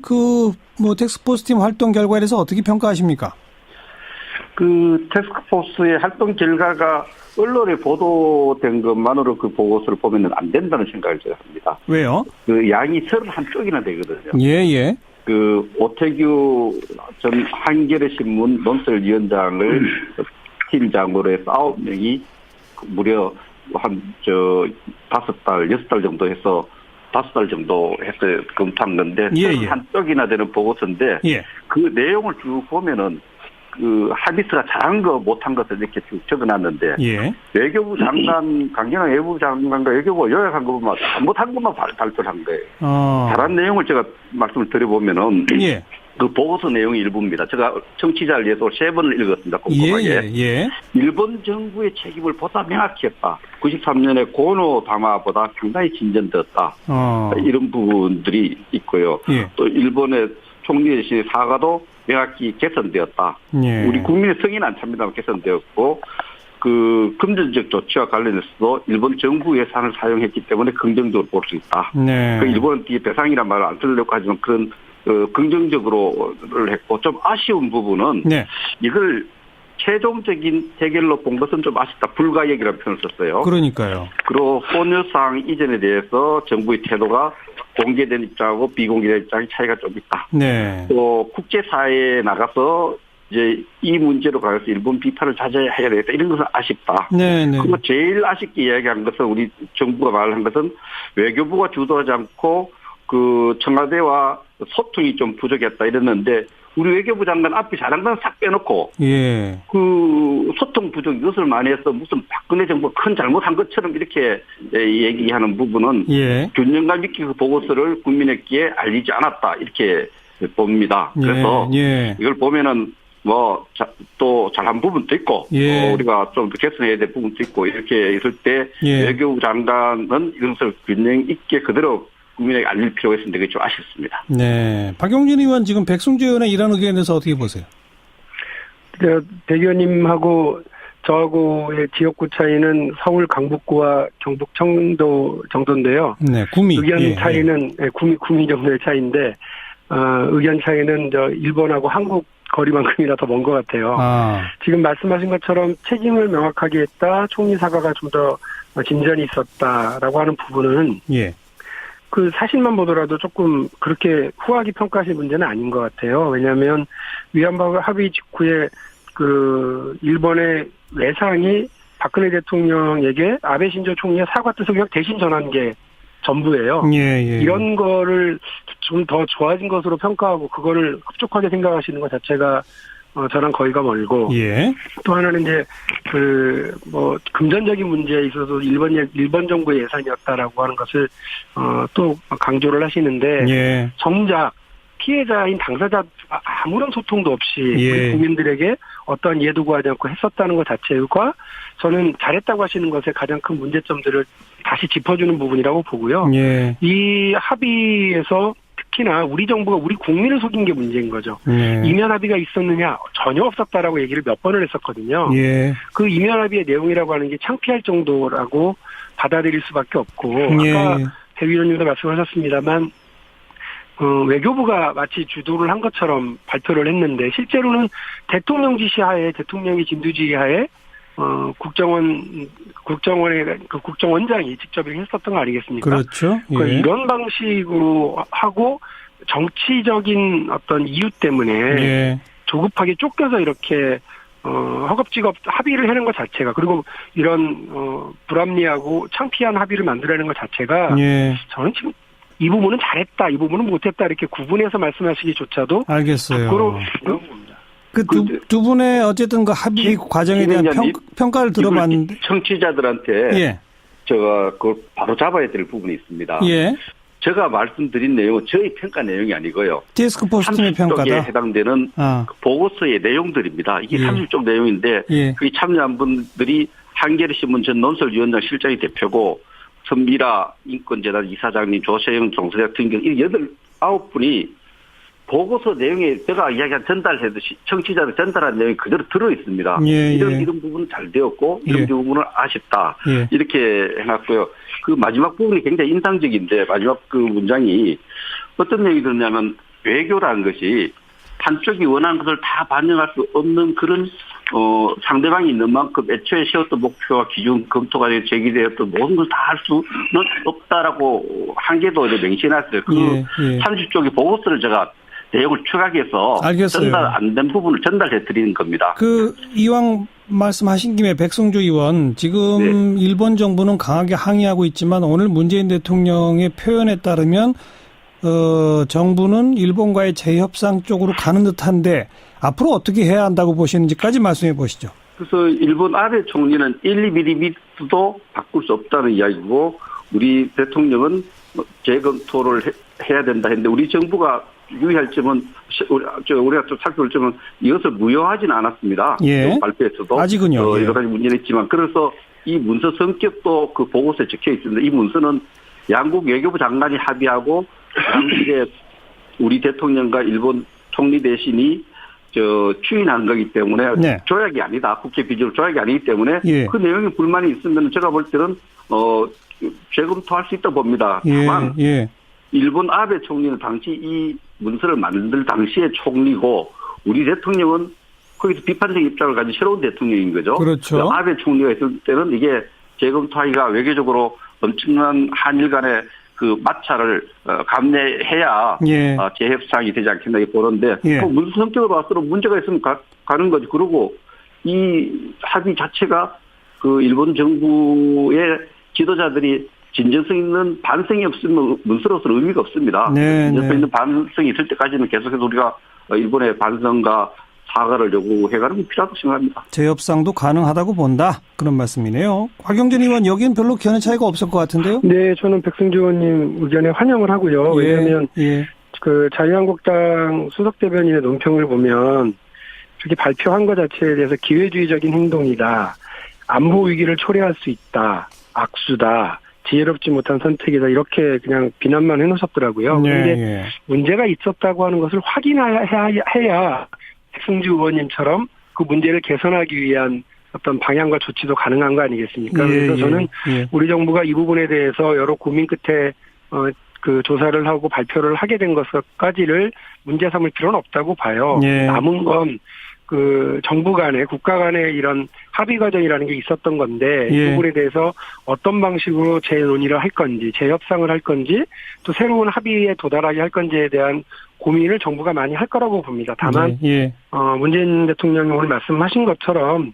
태스크포스 팀 활동 결과에 대해서 어떻게 평가하십니까? 그 태스크포스의 활동 결과가 언론에 보도된 것만으로 그 보고서를 보면은 안 된다는 생각을 제가 합니다. 왜요? 그 양이 31쪽이나 되거든요. 예. 그 오태규 전 한겨레 신문 논설위원장을 팀장으로 해서 9명이 무려 한 5달, 6달 정도 해서 5달 정도 해서 검토한 건데 31쪽이나 되는 보고서인데 그 내용을 쭉 보면은 그 하비스가 잘한 거 못한 것을 이렇게 쭉 적어놨는데 외교부 장관 강경화 외교부 장관과 외교부가 요약한 거 보면 잘못한 것만 발표를 한 거예요. 잘한 내용을 제가 말씀을 드려보면은 그 보고서 내용이 일부입니다. 제가 청취자를 위해서 3번을 읽었습니다. 꼼꼼하게. 일본 정부의 책임을 보다 명확히 했다. 93년에 고노 담화보다 상당히 진전되었다. 이런 부분들이 있고요. 또 일본의 총리의 사과도 명확히 개선되었다. 우리 국민의 성의는 안 찹니다만 개선되었고 그 금전적 조치와 관련해서도 일본 정부 예산을 사용했기 때문에 긍정적으로 볼 수 있다. 그 일본은 뒤에 배상이란 말을 안 쓰려고 하지만 그런 긍정적으로를 했고 좀 아쉬운 부분은 이걸 최종적인 해결로 본 것은 좀 아쉽다. 불가역이라는 표현을 썼어요. 그러니까요. 그리고 혼혈상 이전에 대해서 정부의 태도가 공개된 입장하고 비공개된 입장이 차이가 좀 있다. 또 국제사회에 나가서 이제 이 문제로 관해서 일본 비판을 자제해야 되겠다. 이런 것은 아쉽다. 그리고 제일 아쉽게 이야기한 것은 우리 정부가 말한 것은 외교부가 주도하지 않고 그 청와대와 소통이 좀 부족했다 이랬는데 우리 외교부 장관 앞에 잘한 건 싹 빼놓고 그 소통 부족 이것을 많이 해서 무슨 박근혜 정부가 큰 잘못한 것처럼 이렇게 얘기하는 부분은 균형감 있게 그 보고서를 국민에게 알리지 않았다 이렇게 봅니다. 그래서 이걸 보면은 또 잘한 부분도 있고 우리가 좀 더 개선해야 될 부분도 있고 이렇게 있을 때 외교부 장관은 이것을 균형 있게 그대로 국민에게 알릴 필요가 있는데 그게 좀 아쉽습니다. 네. 박용진 의원 지금 백승주 의원의 이런 의견에 대해서 어떻게 보세요? 백 의원님하고 저하고의 지역구 차이는 서울 강북구와 경북 청도 정도인데요. 구미. 의견 차이는 구미 정도의 차이인데 의견 차이는 일본하고 한국 거리만큼이나 더 먼 것 같아요. 지금 말씀하신 것처럼 책임을 명확하게 했다. 총리 사과가 좀 더 진전이 있었다라고 하는 부분은 그 사실만 보더라도 조금 그렇게 후하게 평가하실 문제는 아닌 것 같아요. 왜냐하면 위안부 합의 직후에 그 일본의 외상이 박근혜 대통령에게 아베 신조 총리의 사과 뜻을 대신 전한 게 전부예요. 이런 거를 좀 더 좋아진 것으로 평가하고 그거를 흡족하게 생각하시는 것 자체가 저랑 거리가 멀고 또 하나는 이제 금전적인 문제에 있어서 일본 정부의 예산이었다라고 하는 것을 또 강조를 하시는데 정작 피해자인 당사자 아무런 소통도 없이 우리 국민들에게 어떠한 이해도 구하지 않고 했었다는 것 자체가 저는 잘했다고 하시는 것의 가장 큰 문제점들을 다시 짚어주는 부분이라고 보고요. 이 합의에서 특히나 우리 정부가 우리 국민을 속인 게 문제인 거죠. 이면 합의가 있었느냐? 전혀 없었다라고 얘기를 몇 번을 했었거든요. 그 이면 합의의 내용이라고 하는 게 창피할 정도라고 받아들일 수밖에 없고 아까 배 위원님도 말씀하셨습니다만 외교부가 마치 주도를 한 것처럼 발표를 했는데 실제로는 대통령 지시하에 대통령의 진두지휘하에 국정원의 그 국정원장이 직접 했었던 거 아니겠습니까? 그렇죠. 이런 방식으로 하고 정치적인 어떤 이유 때문에 조급하게 쫓겨서 이렇게 허겁지겁 합의를 하는 것 자체가 그리고 이런 불합리하고 창피한 합의를 만들어내는 것 자체가 저는 지금 이 부분은 잘했다, 이 부분은 못했다 이렇게 구분해서 말씀하시기조차도 알겠어요. 밖으로 그 두 분의 어쨌든 그 합의 과정에 대한 평가를 들어봤는데 청취자들한테 제가 그걸 바로 잡아야 될 부분이 있습니다. 제가 말씀드린 내용은 저희 평가 내용이 아니고요. 데스크포스트의 평가다. 해당되는 보고서의 내용들입니다. 이게 30쪽 내용인데 그게 참여한 분들이 한겨레 신문 전 논설위원장 실장이 대표고 선미라 인권재단 이사장님, 조세영 종사자 등등 9분이 보고서 내용에 제가 이야기한 전달하듯이 청취자들 전달한 내용이 그대로 들어있습니다. 이런 부분은 잘 되었고 이런 부분은 아쉽다. 이렇게 해놨고요. 그 마지막 부분이 굉장히 인상적인데 마지막 그 문장이 어떤 얘기 들었냐면 외교라는 것이 한쪽이 원하는 것을 다 반영할 수 없는 그런 상대방이 있는 만큼 애초에 세웠던 목표와 기준 검토가 제기되었던 모든 걸 다 할 수는 없다라고 한계도 명시해놨어요. 그 30쪽의 보고서를 제가 내용을 추가해서 전달 안 된 부분을 전달해 드리는 겁니다. 이왕 말씀하신 김에 백성주 의원 지금 일본 정부는 강하게 항의하고 있지만 오늘 문재인 대통령의 표현에 따르면 정부는 일본과의 재협상 쪽으로 가는 듯한데 앞으로 어떻게 해야 한다고 보시는지까지 말씀해 보시죠. 그래서 일본 아베 총리는 1mm도 바꿀 수 없다는 이야기고 우리 대통령은 재검토를 해야 된다 했는데 우리 정부가 유의할 점은 우리가 좀 살펴볼 점은 이것을 무효하지는 않았습니다. 발표에서도 아직은요. 여러 가지 문제는 있지만 그래서 이 문서 성격도 그 보고서에 적혀 있습니다. 이 문서는 양국 외교부 장관이 합의하고 양국의 우리 대통령과 일본 총리 대신이 추인한 거기 때문에 조약이 아니다. 국제 비준으로 조약이 아니기 때문에 그 내용에 불만이 있으면 제가 볼 때는 재검토할 수 있다고 봅니다. 다만 일본 아베 총리는 당시 이 문서를 만들 당시의 총리고 우리 대통령은 거기서 비판적 입장을 가진 새로운 대통령인 거죠. 그렇죠. 아베 총리가 있을 때는 이게 재검토하기가 외교적으로 엄청난 한일 간의 그 마찰을 감내해야 재협상이 되지 않겠나 보는데 그 문서 성격으로 봐서는 문제가 있으면 가는 거지. 그리고 이 합의 자체가 그 일본 정부의 지도자들이 진정성 있는 반성이 없으면 문서로서는 의미가 없습니다. 진정성 있는 반성이 있을 때까지는 계속해서 우리가 일본의 반성과 사과를 요구해가는 게 필요하다고 생각합니다. 재협상도 가능하다고 본다. 그런 말씀이네요. 곽영진 의원 여기는 별로 견해 차이가 없을 것 같은데요? 네, 저는 백승주 의원님 의견에 환영을 하고요. 왜냐하면 그 자유한국당 수석 대변인의 논평을 보면 저렇게 발표한 것 자체에 대해서 기회주의적인 행동이다. 안보 위기를 초래할 수 있다. 악수다. 지혜롭지 못한 선택이다. 이렇게 그냥 비난만 해놓으셨더라고요. 그런데 문제가 있었다고 하는 것을 확인해야 백승주 의원님처럼 그 문제를 개선하기 위한 어떤 방향과 조치도 가능한 거 아니겠습니까? 그래서 저는 우리 정부가 이 부분에 대해서 여러 고민 끝에 그 조사를 하고 발표를 하게 된 것까지를 문제 삼을 필요는 없다고 봐요. 남은 건 그 정부 간에 국가 간에 이런 합의 과정이라는 게 있었던 건데 이 부분에 대해서 어떤 방식으로 재논의를 할 건지 재협상을 할 건지 또 새로운 합의에 도달하게 할 건지에 대한 고민을 정부가 많이 할 거라고 봅니다. 다만 문재인 대통령이 오늘 말씀하신 것처럼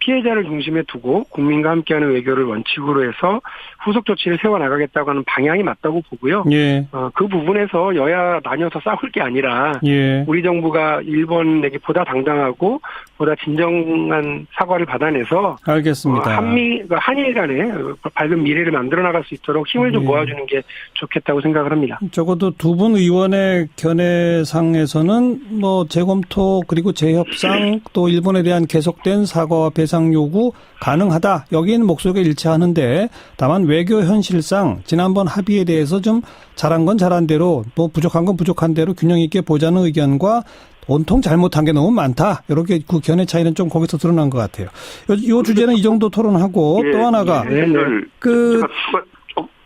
피해자를 중심에 두고 국민과 함께하는 외교를 원칙으로 해서 후속 조치를 세워나가겠다고 하는 방향이 맞다고 보고요. 예. 그 부분에서 여야 나뉘어서 싸울 게 아니라 예. 우리 정부가 일본에게 보다 당당하고 보다 진정한 사과를 받아내서 알겠습니다. 한일 간에 밝은 미래를 만들어 나갈 수 있도록 힘을 좀 모아주는 게 좋겠다고 생각을 합니다. 적어도 두 분 의원의 견해상에서는 뭐 재검토 그리고 재협상 또 일본에 대한 계속된 사과와 배상 요구 가능하다. 여기에는 목소리가 일치하는데 다만 외교 현실상 지난번 합의에 대해서 좀 잘한 건 잘한 대로 뭐 부족한 건 부족한 대로 균형 있게 보자는 의견과 온통 잘못한 게 너무 많다. 이렇게 그 견해 차이는 좀 거기서 드러난 것 같아요. 이 주제는 이 정도 토론하고 또 하나가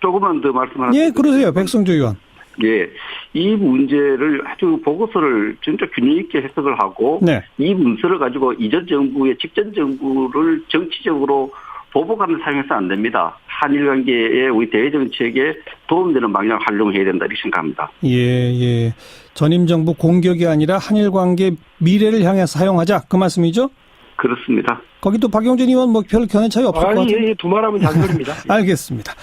조금만 더 말씀하세요. 예, 그러세요. 백성주 의원. 예, 이 문제를 아주 보고서를 진짜 균형 있게 해석을 하고 이 문서를 가지고 이전 정부의 직전 정부를 정치적으로 보복하는 사용해서 안 됩니다. 한일 관계에 우리 대외 정책에 도움되는 방향을 활용해야 된다 이렇게 생각합니다. 예. 전임 정부 공격이 아니라 한일 관계 미래를 향해서 사용하자 그 말씀이죠? 그렇습니다. 거기 또 박용진 의원 뭐 별 견해 차이 없을 것 같아요. 두 말하면 잔소리입니다. 알겠습니다.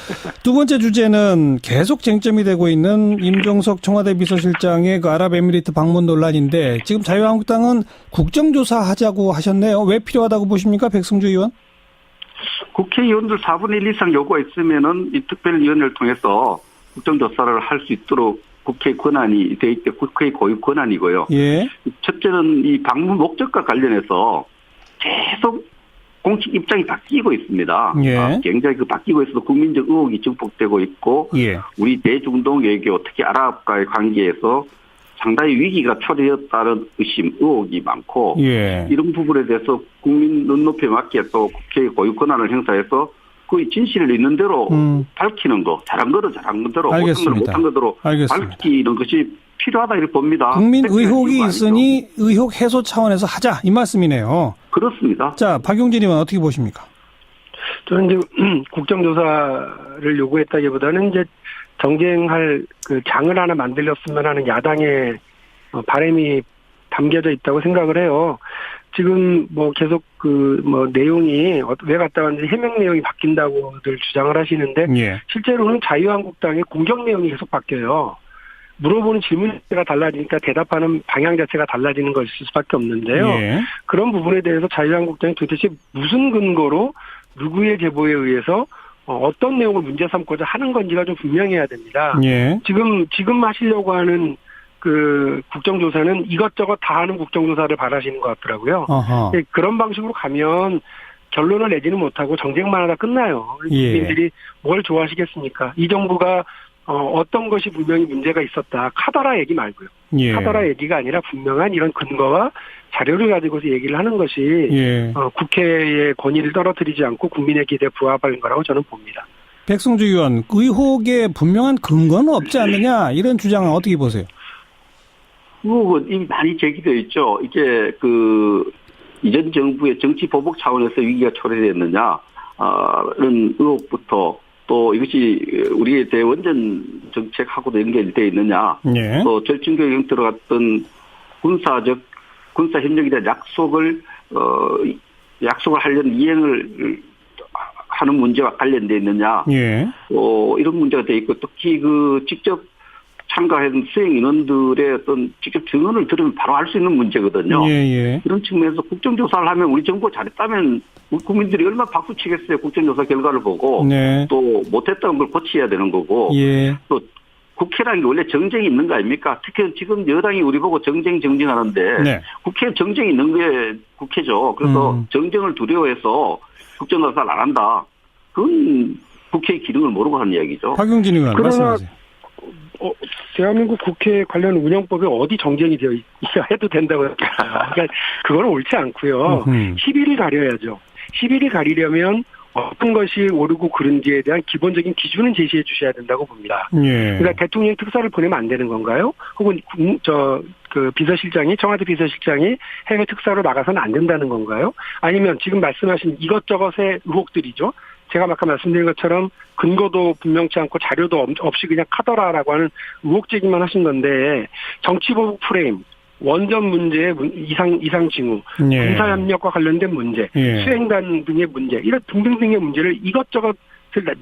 두 번째 주제는 계속 쟁점이 되고 있는 임종석 청와대 비서실장의 그 아랍에미리트 방문 논란인데 지금 자유한국당은 국정조사 하자고 하셨네요. 왜 필요하다고 보십니까, 백승주 의원? 국회의원들 4분의 1 이상 요구가 있으면은 이 특별위원회를 통해서 국정조사를 할 수 있도록 국회 권한이 돼 있대 국회의 고유 권한이고요. 예. 첫째는 이 방문 목적과 관련해서 계속 공식 입장이 바뀌고 있습니다. 예. 굉장히 바뀌고 있어서 국민적 의혹이 증폭되고 있고 우리 대중동 외교 특히 아랍과의 관계에서 상당히 위기가 초래했다는 의혹이 많고 이런 부분에 대해서 국민 눈높이에 맞게 또 국회의 고유 권한을 행사해서 그 진실을 있는 대로 밝히는 거, 잘한 거는 잘한 대로, 못한 거대로 밝히는 것이 필요하다 이렇게 봅니다. 국민 의혹이 있으니 의혹 해소 차원에서 하자 이 말씀이네요. 그렇습니다. 자, 박용진 의원 어떻게 보십니까? 저는 이제 국정조사를 요구했다기보다는 이제 정쟁할 그 장을 하나 만들었으면 하는 야당의 바람이 담겨져 있다고 생각을 해요. 지금 뭐 계속 그 뭐 내용이 왜 갔다 왔는지 해명 내용이 바뀐다고들 주장을 하시는데 실제로는 자유한국당의 공격 내용이 계속 바뀌어요. 물어보는 질문자가 달라지니까 대답하는 방향 자체가 달라지는 것일 수밖에 없는데요. 그런 부분에 대해서 자유한국당이 도대체 무슨 근거로 누구의 제보에 의해서 어떤 내용을 문제 삼고자 하는 건지가 좀 분명해야 됩니다. 지금 하시려고 하는 그 국정조사는 이것저것 다 하는 국정조사를 바라시는 것 같더라고요. 그런 방식으로 가면 결론을 내지는 못하고 정쟁만 하다 끝나요. 국민들이 뭘 좋아하시겠습니까? 이 정부가 어떤 것이 분명히 문제가 있었다. 카더라 얘기 말고요. 카더라 얘기가 아니라 분명한 이런 근거와 자료를 가지고서 얘기를 하는 것이 국회의 권위를 떨어뜨리지 않고 국민의 기대에 부합하는 거라고 저는 봅니다. 백승주 의원, 의혹에 분명한 근거는 없지 않느냐 이런 주장은 어떻게 보세요? 의혹은 이미 많이 제기되어 있죠. 이제 그 이전 정부의 정치 보복 차원에서 위기가 초래됐느냐 이런 의혹부터 또 이것이 우리의 대원전 정책하고도 연결되어 있느냐 또 절친교육 들어갔던 군사 협력에 대한 약속을 하려는 이행을 하는 문제와 관련되어 있느냐 이런 문제가 되어 있고 특히 그 직접 참가한 수행 인원들의 어떤 직접 증언을 들으면 바로 알 수 있는 문제거든요. 이런 측면에서 국정조사를 하면 우리 정부가 잘했다면 우리 국민들이 얼마나 박수치겠어요. 국정조사 결과를 보고 또 못했다는 걸 고쳐야 되는 거고 또 국회라는 게 원래 정쟁이 있는 거 아닙니까? 특히 지금 여당이 우리 보고 정쟁하는데 국회에 정쟁이 있는 게 국회죠. 그래서 정쟁을 두려워해서 국정조사를 안 한다. 그건 국회의 기능을 모르고 하는 이야기죠. 박용진 의원 말씀하세요. 대한민국 국회 관련 운영법에 어디 정쟁이 되어 있어야 해도 된다고 생각합니다. 그러니까 그건 옳지 않고요. 시비를 가려야죠. 시비를 가리려면 어떤 것이 옳고 그른지에 대한 기본적인 기준은 제시해 주셔야 된다고 봅니다. 그러니까 대통령 특사를 보내면 안 되는 건가요? 혹은 그 비서실장이 청와대 비서실장이 해외 특사로 나가서는 안 된다는 건가요? 아니면 지금 말씀하신 이것저것의 의혹들이죠. 제가 아까 말씀드린 것처럼 근거도 분명치 않고 자료도 없이 그냥 카더라라고 하는 의혹 제기만 하신 건데 정치보복 프레임 원전 문제의 이상 징후, 예. 군사협력과 관련된 문제, 예. 수행단 등의 문제, 이런 등등등의 문제를 이것저것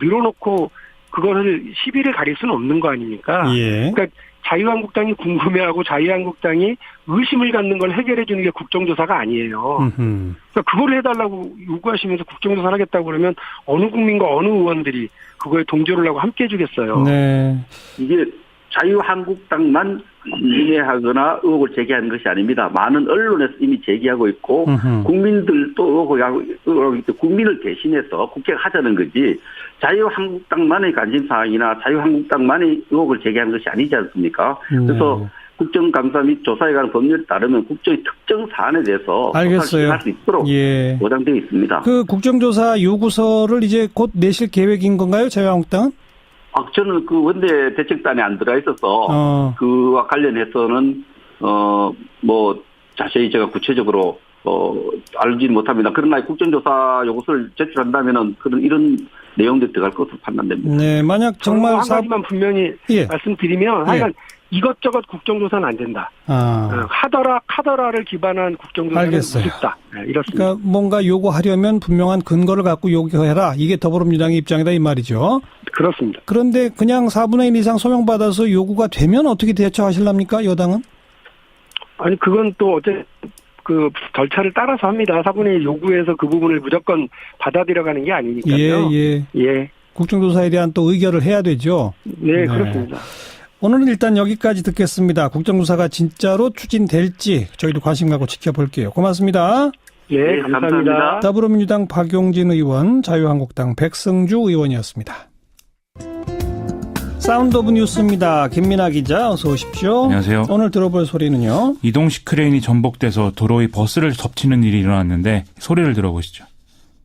늘어놓고 그거를 시비를 가릴 수는 없는 거 아닙니까? 예. 그러니까 자유한국당이 궁금해하고 자유한국당이 의심을 갖는 걸 해결해 주는 게 국정조사가 아니에요. 그러니까 그걸 해달라고 요구하시면서 국정조사를 하겠다고 그러면 어느 국민과 어느 의원들이 그거에 동조를 하고 함께 해주겠어요. 네. 이게 자유한국당만 민해하거나 의혹을 제기하는 것이 아닙니다. 많은 언론에서 이미 제기하고 있고 국민들도 의혹을 국민을 대신해서 국회가 하자는 거지 자유한국당만의 관심사항이나 자유한국당만의 의혹을 제기하는 것이 아니지 않습니까? 그래서 국정감사 및 조사에 관한 법률에 따르면 국정의 특정 사안에 대해서 알겠어요. 할 수 있도록 예. 보장되어 있습니다. 그 국정조사 요구서를 이제 곧 내실 계획인 건가요, 자유한국당은? 저는 그 원내 대책단에 안 들어가 있어서 그와 관련해서는 뭐 자세히 제가 구체적으로 알지는 못합니다. 그러나 국정조사 요구서를 제출한다면은 이런 내용들이 들어갈 것으로 판단됩니다. 네, 만약 정말 한 가지만 분명히 예. 말씀드리면 하여간 이것저것 국정조사는 안 된다. 카더라를 기반한 국정조사는 무섭다. 네, 이렇습니다. 그러니까 뭔가 요구하려면 분명한 근거를 갖고 요구해라. 이게 더불어민주당의 입장이다 이 말이죠. 그렇습니다. 그런데 그냥 4분의 1 이상 소명받아서 요구가 되면 어떻게 대처하실랍니까, 여당은? 아니 그건 또 어째 그 절차를 따라서 합니다. 4분의 1 요구해서 그 부분을 무조건 받아들여가는 게 아니니까요. 예. 국정조사에 대한 또 의결을 해야 되죠. 네. 그렇습니다. 오늘은 일단 여기까지 듣겠습니다. 국정조사가 진짜로 추진될지 저희도 관심 갖고 지켜볼게요. 고맙습니다. 네, 감사합니다. 더불어민주당 박용진 의원, 자유한국당 백승주 의원이었습니다. 사운드 오브 뉴스입니다. 김민아 기자 어서 오십시오. 안녕하세요. 오늘 들어볼 소리는요. 이동식 크레인이 전복돼서 도로에 버스를 덮치는 일이 일어났는데 소리를 들어보시죠.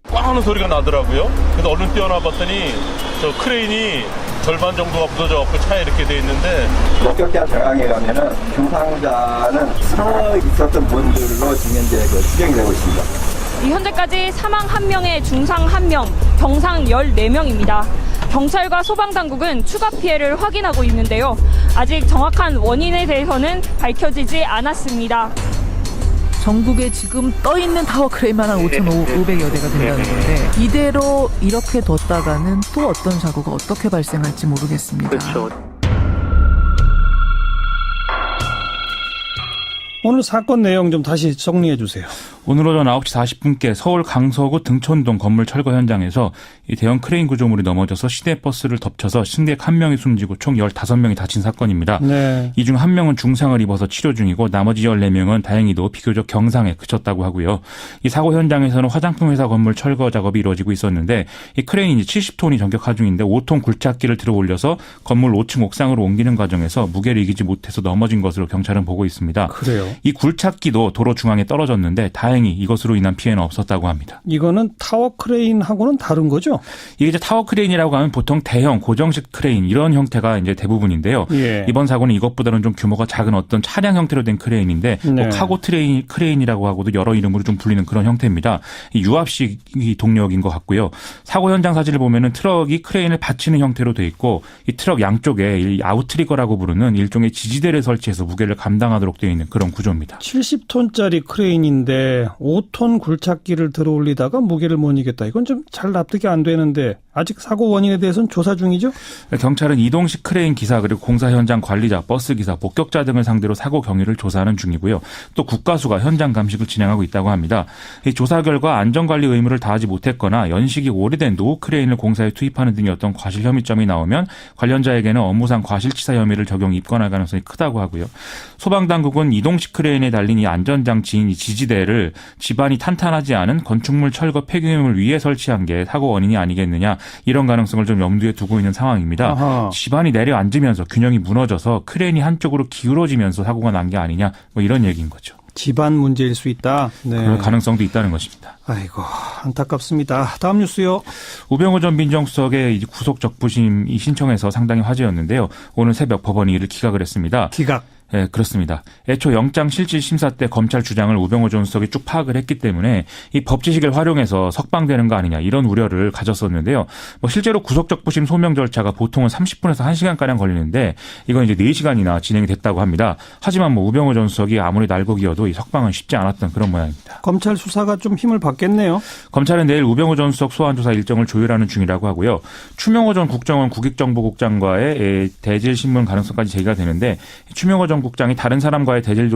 꽝 하는 소리가 나더라고요. 그래서 얼른 뛰어나 봤더니 저 크레인이 절반 정도가 부서져갖고 차에 이렇게 돼 있는데 목격자 정황에 의하면은 중상자는 서 있었던 분들로 지금 현재 추정이 되고 있습니다. 현재까지 사망 1명에 중상 1명, 경상 14명입니다. 경찰과 소방당국은 추가 피해를 확인하고 있는데요. 아직 정확한 원인에 대해서는 밝혀지지 않았습니다. 전국에 지금 떠있는 타워 크레인만 한 5,500여 대가 된다는 건데 이대로 이렇게 뒀다가는 또 어떤 사고가 어떻게 발생할지 모르겠습니다. 그렇죠. 오늘 사건 내용 좀 다시 정리해 주세요. 오늘 오전 9시 40분께 서울 강서구 등촌동 건물 철거 현장에서 이 대형 크레인 구조물이 넘어져서 시내버스를 덮쳐서 승객 1명이 숨지고 총 15명이 다친 사건입니다. 네. 이 중 1명은 중상을 입어서 치료 중이고 나머지 14명은 다행히도 비교적 경상에 그쳤다고 하고요. 이 사고 현장에서는 화장품 회사 건물 철거 작업이 이루어지고 있었는데 이 크레인이 70톤이 전격하 중인데 5톤 굴착기를 들어 올려서 건물 5층 옥상으로 옮기는 과정에서 무게를 이기지 못해서 넘어진 것으로 경찰은 보고 있습니다. 그래요. 이 굴착기도 도로 중앙에 떨어졌는데 다행히 이것으로 인한 피해는 없었다고 합니다. 이거는 타워 크레인하고는 다른 거죠? 이게 이제 타워 크레인이라고 하면 보통 대형 고정식 크레인 이런 형태가 이제 대부분인데요. 예. 이번 사고는 이것보다는 좀 규모가 작은 어떤 차량 형태로 된 크레인인데 네. 뭐 카고 크레인이라고 하고도 여러 이름으로 좀 불리는 그런 형태입니다. 유압식 동력인 것 같고요. 사고 현장 사진을 보면은 트럭이 크레인을 받치는 형태로 돼 있고 이 트럭 양쪽에 이 아웃트리거라고 부르는 일종의 지지대를 설치해서 무게를 감당하도록 되어 있는 그런 구조입니다. 70톤짜리 크레인인데 5톤 굴착기를 들어 올리다가 무게를 못 이겼다. 이건 좀 잘 납득이 안 되는데 아직 사고 원인에 대해서는 조사 중이죠? 경찰은 이동식 크레인 기사 그리고 공사 현장 관리자, 버스 기사, 목격자 등을 상대로 사고 경위를 조사하는 중이고요. 또 국가수가 현장 감식을 진행하고 있다고 합니다. 이 조사 결과 안전관리 의무를 다하지 못했거나 연식이 오래된 노후 크레인을 공사에 투입하는 등의 어떤 과실 혐의점이 나오면 관련자에게는 업무상 과실치사 혐의를 적용 입건할 가능성이 크다고 하고요. 소방당국은 이동식 크레인에 달린 이 안전장치인 이 지지대를 집안이 탄탄하지 않은 건축물 철거 폐기물 위에 설치한 게 사고 원인이 아니겠느냐 이런 가능성을 좀 염두에 두고 있는 상황입니다. 아하. 집안이 내려앉으면서 균형이 무너져서 크레인이 한쪽으로 기울어지면서 사고가 난 게 아니냐 뭐 이런 얘기인 거죠. 집안 문제일 수 있다. 네. 그럴 가능성도 있다는 것입니다. 아이고 안타깝습니다. 다음 뉴스요. 우병우 전 민정수석의 구속 적부심이 신청해서 상당히 화제였는데요. 오늘 새벽 법원이 이를 기각을 했습니다. 기각. 네, 그렇습니다. 애초 영장 실질 심사 때 검찰 주장을 우병우 전 수석이 쭉 파악을 했기 때문에 이 법 지식을 활용해서 석방되는 거 아니냐 이런 우려를 가졌었는데요. 뭐 실제로 구속적부심 소명 절차가 보통은 30분에서 1시간가량 걸리는데 이건 이제 4시간이나 진행이 됐다고 합니다. 하지만 뭐 우병우 전 수석이 아무리 날고기여도 이 석방은 쉽지 않았던 그런 모양입니다. 검찰 수사가 좀 힘을 받겠네요. 검찰은 내일 우병우 전 수석 소환 조사 일정을 조율하는 중이라고 하고요. 추명호 전 국정원 국익정보국장과의 대질 신문 가능성까지 제기가 되는데 추명호 전 국장이 다른 사람과의 대질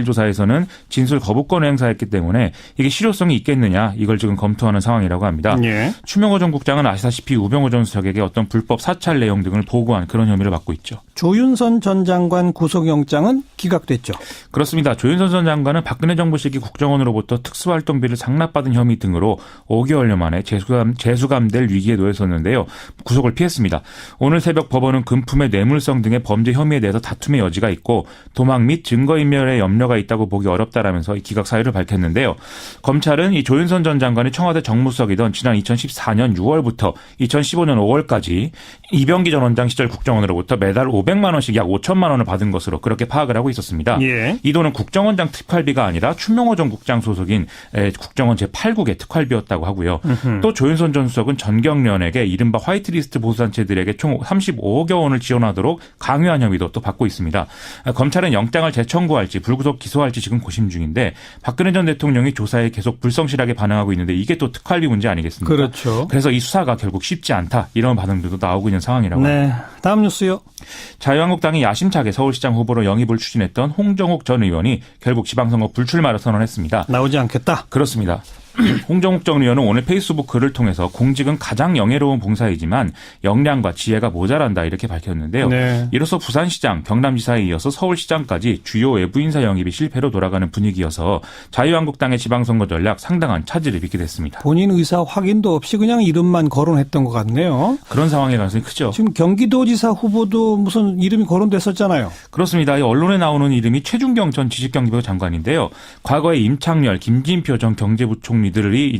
조사에서는 진술 거부권을 행사했기 때문에 이게 실효성이 있겠느냐 이걸 지금 검토하는 상황이라고 합니다. 예. 추명호 전 국장은 아시다시피 우병우 전 수석에게 어떤 불법 사찰 내용 등을 보고한 그런 혐의를 받고 있죠. 조윤선 전 장관 구속영장은 기각됐죠. 그렇습니다. 조윤선 전 장관은 박근혜 정부 시기 국정원으로부터 특수활동비를 상납받은 혐의 등으로 5개월여 만에 재수감될 위기에 놓였었는데요. 구속을 피했습니다. 오늘 새벽 법원은 금품의 뇌물성 등의 범죄 혐의에 대해서 다툼의 여지가 있고 도망 및 증거인멸에 염려가 있다고 보기 어렵다라면서 이 기각 사유를 밝혔는데요. 검찰은 이 조윤선 전 장관이 청와대 정무수석이던 지난 2014년 6월부터 2015년 5월까지 이병기 전 원장 시절 국정원으로부터 매달 500만 원씩 약 5천만 원을 받은 것으로 그렇게 파악을 하고 있었습니다. 예. 이 돈은 국정원장 특활비가 아니라 추명호 전 국장 소속인 국정원 제8국의 특활비였다고 하고요. 또 조윤선 전 수석은 전경련에게 이른바 화이트리스트 보수단체들에게 총 35억여 원을 지원하도록 강요한 혐의도 또 받고 있습니다. 검찰은 영장을 재청구할지 불구속 기소할지 지금 고심 중인데 박근혜 전 대통령이 조사에 계속 불성실하게 반응하고 있는데 이게 또 특활비 문제 아니겠습니까? 그렇죠. 그래서 이 수사가 결국 쉽지 않다 이런 반응들도 나오고 있는 상황이라고 합니다. 다음 뉴스요. 자유한국당이 야심차게 서울시장 후보로 영입을 추진했던 홍정욱 전 의원이 결국 지방선거 불출마를 선언했습니다. 나오지 않겠다. 그렇습니다. 홍정욱 전 의원은 오늘 페이스북 글을 통해서 공직은 가장 영예로운 봉사이지만 역량과 지혜가 모자란다 이렇게 밝혔는데요. 네. 이로써 부산시장, 경남지사에 이어서 서울시장까지 주요 외부 인사 영입이 실패로 돌아가는 분위기여서 자유한국당의 지방선거 전략 상당한 차질을 빚게 됐습니다. 본인 의사 확인도 없이 그냥 이름만 거론했던 것 같네요. 그런 상황의 가능성이 크죠. 지금 경기도지사 후보도 무슨 이름이 거론됐었잖아요. 그렇습니다. 이 언론에 나오는 이름이 최준경 전 지식경제부 장관인데요. 과거에 임창열, 김진표 전 경제부총리들이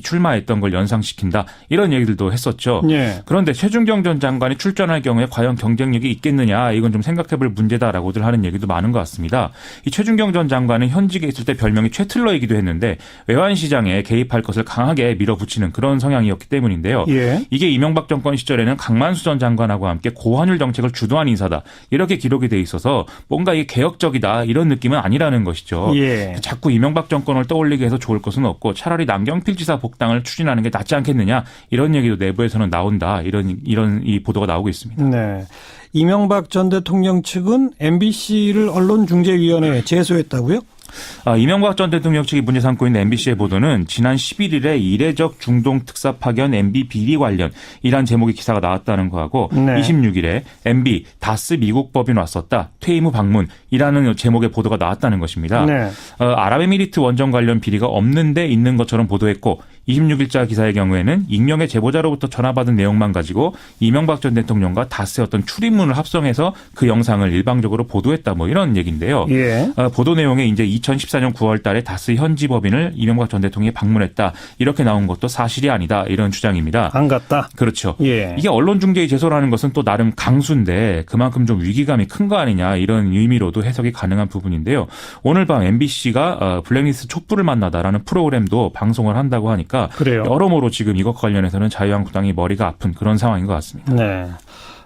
출마했던 걸 연상시킨다. 이런 얘기들도 했었죠. 예. 그런데 최준경 전 장관이 출전할 경우에 과연 경쟁력이 있겠느냐. 이건 좀 생각해볼 문제다라고들 하는 얘기도 많은 것 같습니다. 이 최준경 전 장관은 현직에 있을 때 별명이 최틀러이기도 했는데 외환시장에 개입할 것을 강하게 밀어붙이는 그런 성향이었기 때문인데요. 예. 이게 이명박 정권 시절에는 강만수 전 장관하고 함께 고환율 정책을 주도한 인사다. 이렇게 기록이 돼 있어서 뭔가 이게 개혁적이다. 이런 느낌은 아니라는 것이죠. 예. 자꾸 이명박 정권을 떠올리게 해서 좋을 것은 없고 차라리 남경필 지사 복당을 추진하는 게 낫지 않겠느냐. 이런 얘기도 내부에서는 나온다. 이런 이 보도가 나오고 있습니다. 네. 이명박 전 대통령 측은 MBC를 언론중재위원회에 제소했다고요? 이명박 전 대통령 측이 문제 삼고 있는 MBC의 보도는 지난 11일에 이례적 중동 특사 파견 MB 비리 관련 이란 제목의 기사가 나왔다는 거하고 네. 26일에 MB 다스 미국 법인 왔었다. 퇴임 후 방문이라는 제목의 보도가 나왔다는 것입니다. 네. 아랍에미리트 원전 관련 비리가 없는데 있는 것처럼 보도했고 26일자 기사의 경우에는 익명의 제보자로부터 전화받은 내용만 가지고 이명박 전 대통령과 다스의 어떤 출입문을 합성해서 그 영상을 일방적으로 보도했다 뭐 이런 얘기인데요. 예. 보도 내용에 이제 2014년 9월 달에 다스 현지 법인을 이명박 전 대통령이 방문했다. 이렇게 나온 것도 사실이 아니다. 이런 주장입니다. 안 갔다. 그렇죠. 예. 이게 언론중재위 제소라는 것은 또 나름 강수인데 그만큼 좀 위기감이 큰 거 아니냐 이런 의미로도 해석이 가능한 부분인데요. 오늘 밤 MBC가 블랙리스트 촛불을 만나다라는 프로그램도 방송을 한다고 하니까 그래요. 여러모로 지금 이것과 관련해서는 자유한국당이 머리가 아픈 그런 상황인 것 같습니다. 네.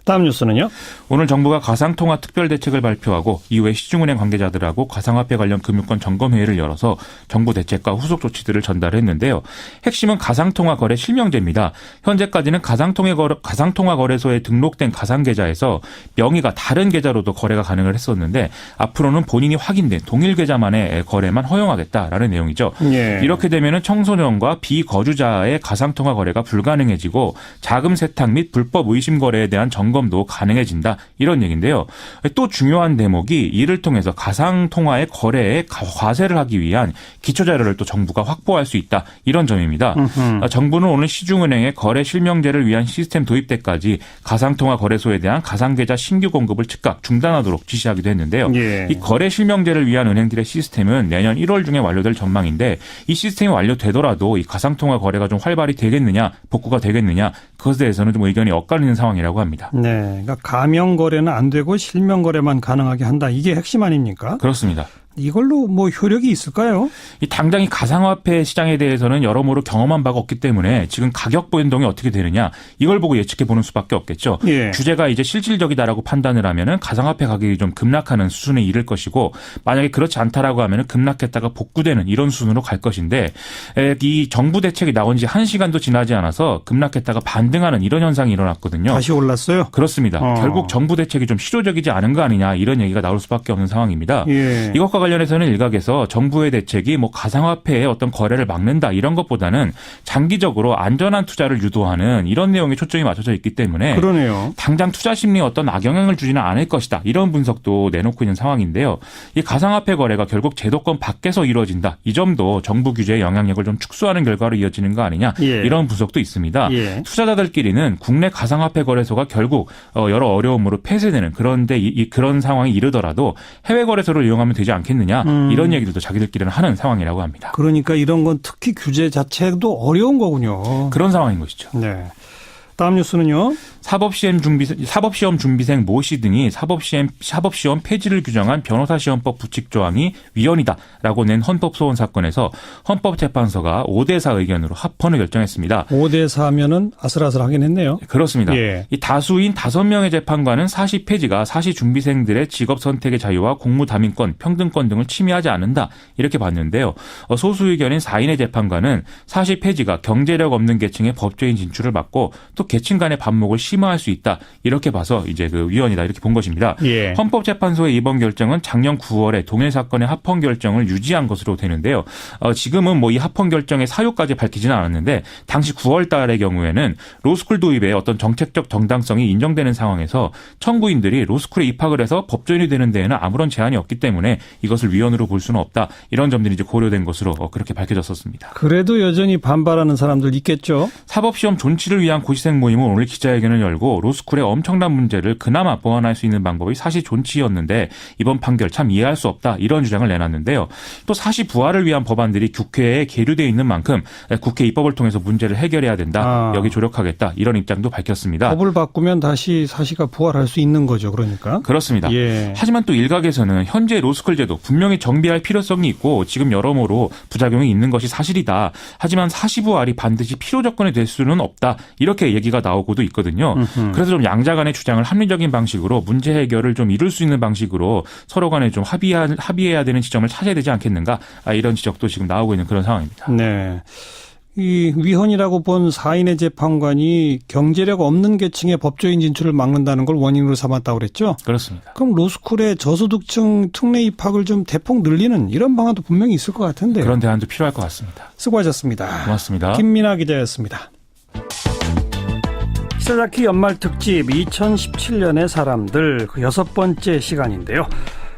다음 뉴스는요? 오늘 정부가 가상통화 특별대책을 발표하고 이후에 시중은행 관계자들하고 가상화폐 관련 금융권 점검회의를 열어서 정부 대책과 후속 조치들을 전달했는데요. 핵심은 가상통화 거래 실명제입니다. 현재까지는 가상통화 거래소에 등록된 가상계좌에서 명의가 다른 계좌로도 거래가 가능을 했었는데 앞으로는 본인이 확인된 동일 계좌만의 거래만 허용하겠다라는 내용이죠. 예. 이렇게 되면 청소년과 비거주자의 가상통화 거래가 불가능해지고 자금 세탁 및 불법 의심 거래에 대한 점검도 가능해진다. 이런 얘기인데요. 또 중요한 대목이 이를 통해서 가상통화의 거래에 과세를 하기 위한 기초자료를 또 정부가 확보할 수 있다. 이런 점입니다. 정부는 오늘 시중은행의 거래 실명제를 위한 시스템 도입 때까지 가상통화 거래소에 대한 가상계좌 신규 공급을 즉각 중단하도록 지시하기도 했는데요. 예. 이 거래 실명제를 위한 은행들의 시스템은 내년 1월 중에 완료될 전망인데 이 시스템이 완료되더라도 이 가상통화 거래가 좀 활발히 되겠느냐, 복구가 되겠느냐 그것에 대해서는 좀 의견이 엇갈리는 상황이라고 합니다. 네, 그러니까 가명 거래는 안 되고 실명 거래만 가능하게 한다. 이게 핵심 아닙니까? 그렇습니다. 이걸로 뭐 효력이 있을까요? 이 당장이 가상화폐 시장에 대해서는 여러모로 경험한 바가 없기 때문에 지금 가격 변동이 어떻게 되느냐 이걸 보고 예측해 보는 수밖에 없겠죠. 예. 규제가 이제 실질적이다라고 판단을 하면은 가상화폐 가격이 좀 급락하는 수준에 이를 것이고 만약에 그렇지 않다라고 하면은 급락했다가 복구되는 이런 수준으로 갈 것인데 이 정부 대책이 나온 지 1시간도 지나지 않아서 급락했다가 반등하는 이런 현상이 일어났거든요. 다시 올랐어요? 그렇습니다. 결국 정부 대책이 좀 실효적이지 않은 거 아니냐 이런 얘기가 나올 수밖에 없는 상황입니다. 예. 이것과 관련해서는 일각에서 정부의 대책이 뭐 가상화폐의 어떤 거래를 막는다 이런 것보다는 장기적으로 안전한 투자를 유도하는 이런 내용에 초점이 맞춰져 있기 때문에 그러네요. 당장 투자 심리에 어떤 악영향을 주지는 않을 것이다 이런 분석도 내놓고 있는 상황인데요. 이 가상화폐 거래가 결국 제도권 밖에서 이루어진다. 이 점도 정부 규제의 영향력을 좀 축소하는 결과로 이어지는 거 아니냐 예. 이런 분석도 있습니다. 예. 투자자들끼리는 국내 가상화폐 거래소가 결국 여러 어려움으로 폐쇄되는 그런데 그런 상황이 이르더라도 해외 거래소를 이용하면 되지 않겠느냐 이런 얘기들도 자기들끼리는 하는 상황이라고 합니다. 그러니까 이런 건 특히 규제 자체도 어려운 거군요. 그런 상황인 것이죠. 네. 다음 뉴스는요. 사법시험 준비생 모 씨 등이 사법시험 폐지를 규정한 변호사시험법 부칙 조항이 위헌이다라고 낸 헌법소원 사건에서 헌법재판소가 5대4 의견으로 합헌을 결정했습니다. 5대4면은 아슬아슬하긴 했네요. 그렇습니다. 예. 이 다수인 5명의 재판관은 사시 폐지가 사시 준비생들의 직업 선택의 자유와 공무 담임권, 평등권 등을 침해하지 않는다 이렇게 봤는데요. 소수 의견인 4인의 재판관은 사시 폐지가 경제력 없는 계층의 법조인 진출을 막고 또 계층 간의 반목을 심화할 수 있다. 이렇게 봐서 이제 그 위헌이다. 이렇게 본 것입니다. 예. 헌법재판소의 이번 결정은 작년 9월에 동일 사건의 합헌 결정을 유지한 것으로 되는데요. 지금은 뭐 이 합헌 결정의 사유까지 밝히지는 않았는데 당시 9월 달의 경우에는 로스쿨 도입의 어떤 정책적 정당성이 인정되는 상황에서 청구인들이 로스쿨에 입학을 해서 법조인이 되는 데에는 아무런 제한이 없기 때문에 이것을 위헌으로 볼 수는 없다. 이런 점들이 이제 고려된 것으로 그렇게 밝혀졌었습니다. 그래도 여전히 반발하는 사람들 있겠죠. 사법시험 존치를 위한 고시생 모임은 오늘 기자회견을 열고 로스쿨의 엄청난 문제를 그나마 보완할 수 있는 방법이 사시 존치였는데 이번 판결 참 이해할 수 없다 이런 주장을 내놨는데요. 또 사시 부활을 위한 법안들이 국회에 계류되어 있는 만큼 국회 입법을 통해서 문제를 해결해야 된다. 여기 조력하겠다 이런 입장도 밝혔습니다. 법을 바꾸면 다시 사시가 부활할 수 있는 거죠. 그러니까. 그렇습니다. 예. 하지만 또 일각에서는 현재 로스쿨 제도 분명히 정비할 필요성이 있고 지금 여러모로 부작용이 있는 것이 사실이다. 하지만 사시 부활이 반드시 필요 조건이 될 수는 없다. 이렇게 얘기가 나오고도 있거든요. 그래서 좀 양자 간의 주장을 합리적인 방식으로 문제 해결을 좀 이룰 수 있는 방식으로 서로 간에 좀 합의해야 되는 지점을 찾아야 되지 않겠는가 이런 지적도 지금 나오고 있는 그런 상황입니다. 네. 이 위헌이라고 본 4인의 재판관이 경제력 없는 계층의 법조인 진출을 막는다는 걸 원인으로 삼았다고 그랬죠? 그렇습니다. 그럼 로스쿨의 저소득층 특례 입학을 좀 대폭 늘리는 이런 방안도 분명히 있을 것 같은데요. 그런 대안도 필요할 것 같습니다. 수고하셨습니다. 고맙습니다. 김민아 기자였습니다. 기사자키 연말 특집 2017년의 사람들 그 6번째 시간인데요.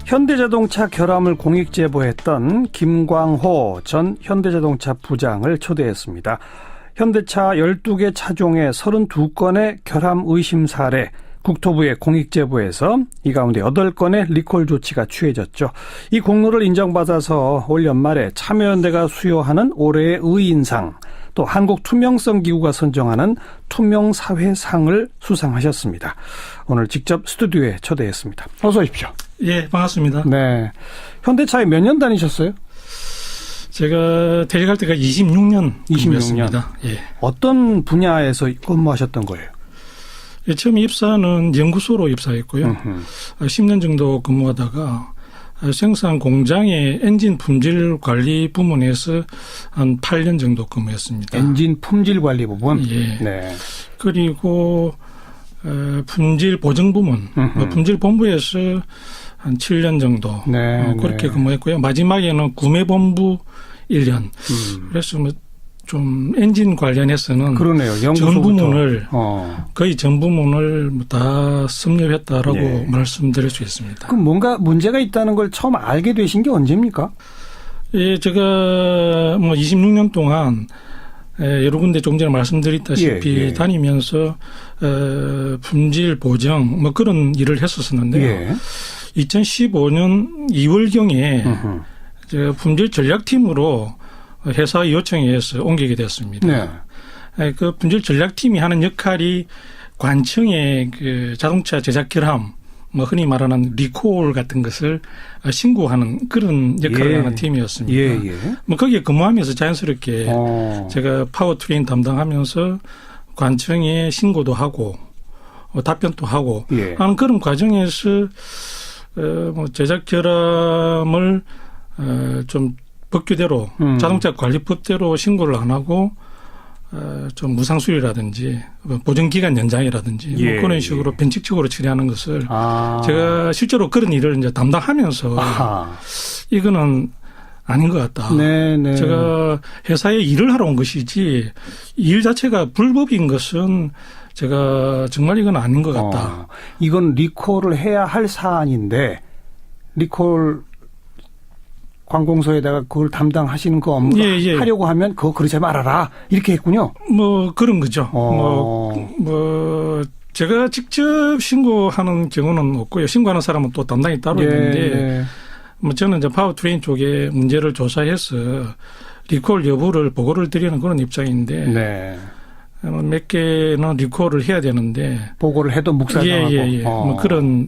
현대자동차 결함을 공익 제보했던 김광호 전 현대자동차 부장을 초대했습니다. 현대차 12개 차종의 32건의 결함 의심 사례 국토부에 공익 제보해서 이 가운데 8건의 리콜 조치가 취해졌죠. 이 공로를 인정받아서 올 연말에 참여연대가 수여하는 올해의 의인상 또 한국투명성기구가 선정하는 투명사회상을 수상하셨습니다. 오늘 직접 스튜디오에 초대했습니다. 어서 오십시오. 예, 반갑습니다. 네, 현대차에 몇 년 다니셨어요? 제가 대리할 때가 26년 근무했습니다. 예. 어떤 분야에서 근무하셨던 거예요? 예, 처음 입사는 연구소로 입사했고요. 10년 정도 근무하다가 생산 공장의 엔진 품질 관리 부문에서 한 8년 정도 근무했습니다. 엔진 품질 관리 부분? 예. 네. 그리고 품질 보증 부문, 품질 본부에서 한 7년 정도 그렇게 근무했고요. 마지막에는 구매본부 1년. 그래서 좀 엔진 관련해서는 그러네요. 전 부문을 거의 전 부문을 다 섭렵했다라고 말씀드릴 수 있습니다. 그럼 뭔가 문제가 있다는 걸 처음 알게 되신 게 언제입니까? 예, 제가 26년 동안 여러 군데 좀 전에 말씀드렸다시피 다니면서 품질 보정 그런 일을 했었는데요. 2015년 2월경에 제가 품질 전략팀으로 회사 요청에 의해서 옮기게 됐습니다. 그 품질 전략팀이 하는 역할이 관청의 그 자동차 제작 결함, 뭐 흔히 말하는 리콜 같은 것을 신고하는 그런 역할을 하는 팀이었습니다. 뭐 거기에 근무하면서 자연스럽게 제가 파워트레인 담당하면서 관청에 신고도 하고 답변도 하고 하는 그런 과정에서 뭐 제작 결함을 좀 법규대로 자동차 관리법대로 신고를 안 하고 좀 무상수리라든지 보증기간 연장이라든지 뭐 그런 식으로 변칙적으로 처리하는 것을 제가 실제로 그런 일을 이제 담당하면서 이거는 아닌 것 같다. 네네. 제가 회사에 일을 하러 온 것이지 일 자체가 불법인 것은 제가 정말 이건 아닌 것 같다. 이건 리콜을 해야 할 사안인데 리콜 관공서에다가 그걸 담당하시는 그 업무를 하려고 하면 그거 그러지 말아라 이렇게 했군요. 뭐 그런 거죠. 뭐 제가 직접 신고하는 경우는 없고요. 신고하는 사람은 또 담당이 따로 있는데 뭐 저는 이제 파워트레인 쪽에 문제를 조사해서 리콜 여부를 보고를 드리는 그런 입장인데 몇 개는 리콜을 해야 되는데 보고를 해도 묵살당하고 뭐 그런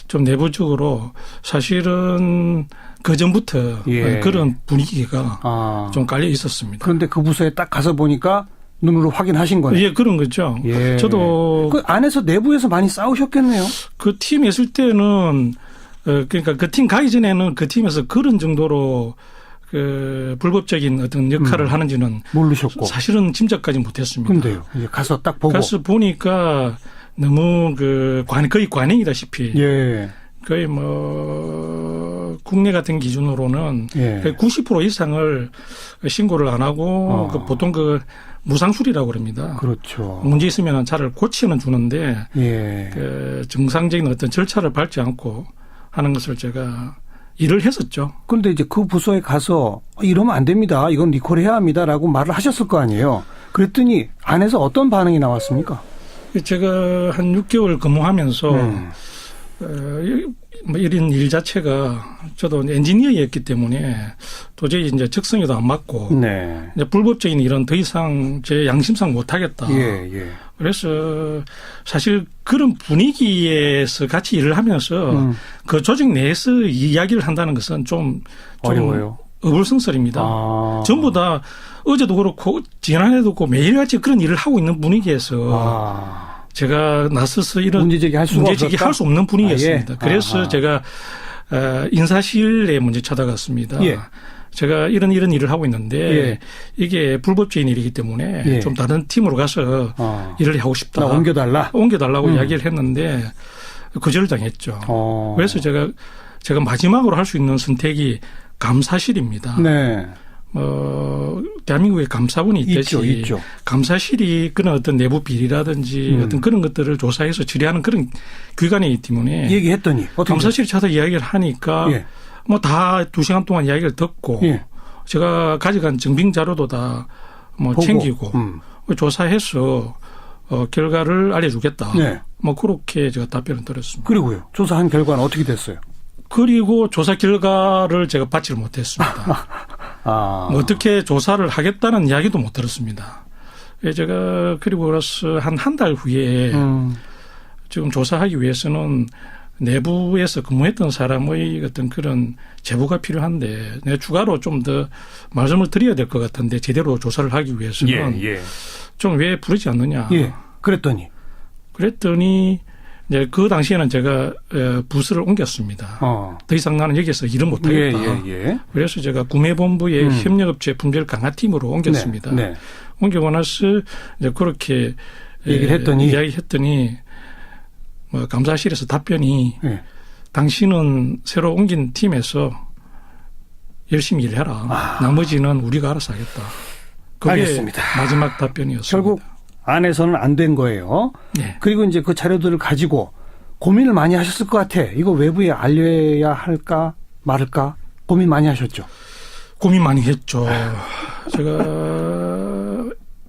좀 내부적으로 사실은 그 전부터 그런 분위기가 좀 깔려 있었습니다. 그런데 그 부서에 딱 가서 보니까 눈으로 확인하신 거네요. 그런 거죠. 저도 그 안에서 내부에서 많이 싸우셨겠네요. 그 팀에 있을 때는 그러니까 그 팀 가기 전에는 그 팀에서 그런 정도로 그 불법적인 어떤 역할을 하는지는 모르셨고 사실은 짐작까지 못했습니다. 근데요, 이제 가서 딱 보고 가서 보니까 너무 그 거의 관행이다시피 거의 뭐 국내 같은 기준으로는 90% 이상을 신고를 안 하고 그 보통 그 무상수리라고 그럽니다. 그렇죠. 문제 있으면 차를 고치는 주는데 그 정상적인 어떤 절차를 밟지 않고 하는 것을 제가 일을 했었죠. 그런데 이제 그 부서에 가서 이러면 안 됩니다. 이건 리콜해야 합니다라고 말을 하셨을 거 아니에요. 그랬더니 안에서 어떤 반응이 나왔습니까? 제가 한 6개월 근무하면서 뭐 이런 일 자체가 저도 엔지니어였기 때문에 도저히 이제 적성에도 안 맞고 이제 불법적인 일은 더 이상 제 양심상 못 하겠다. 그래서 사실 그런 분위기에서 같이 일을 하면서 그 조직 내에서 이야기를 한다는 것은 좀 어려워요. 어불성설입니다. 전부 다 어제도 그렇고 지난해도 그렇고 매일같이 그런 일을 하고 있는 분위기에서 제가 나서서 이런 문제제기 할 수 없는 분위기였습니다. 그래서 제가 인사실에 먼저 찾아갔습니다. 제가 이런 일을 하고 있는데 이게 불법적인 일이기 때문에 좀 다른 팀으로 가서 일을 하고 싶다. 옮겨달라고 이야기를 했는데 거절당했죠. 그래서 제가 마지막으로 할 수 있는 선택이 감사실입니다. 대한민국에 감사원이 있듯이 있죠. 감사실이 그런 어떤 내부 비리라든지 어떤 그런 것들을 조사해서 처리하는 그런 기관이기 때문에 얘기했더니 감사실이 찾아 이야기를 하니까 뭐 다 2시간 동안 이야기를 듣고 제가 가져간 증빙 자료도 다 뭐 챙기고 조사해서 결과를 알려주겠다. 뭐 그렇게 제가 답변을 드렸습니다. 그리고요. 조사한 결과는 어떻게 됐어요? 그리고 조사 결과를 제가 받지를 못했습니다. 뭐 어떻게 조사를 하겠다는 이야기도 못 들었습니다. 제가 그리고 그래서 한 달 후에 지금 조사하기 위해서는 내부에서 근무했던 사람의 어떤 그런 제보가 필요한데 내가 추가로 좀 더 말씀을 드려야 될 것 같은데 제대로 조사를 하기 위해서는 좀 왜 부르지 않느냐. 그랬더니 이제 그 당시에는 제가 부서를 옮겼습니다. 더 이상 나는 여기서 일을 못하겠다. 그래서 제가 구매본부의 협력업체 분별 강화팀으로 옮겼습니다. 옮기고 나서 이제 그렇게 이야기했더니 뭐 감사실에서 답변이 당신은 새로 옮긴 팀에서 열심히 일해라. 나머지는 우리가 알아서 하겠다. 그게 알겠습니다. 마지막 답변이었습니다. 결국 안에서는 안 된 거예요. 그리고 이제 그 자료들을 가지고 고민을 많이 하셨을 것 같아. 이거 외부에 알려야 할까 말을까 고민 많이 하셨죠. 고민 많이 했죠. 제가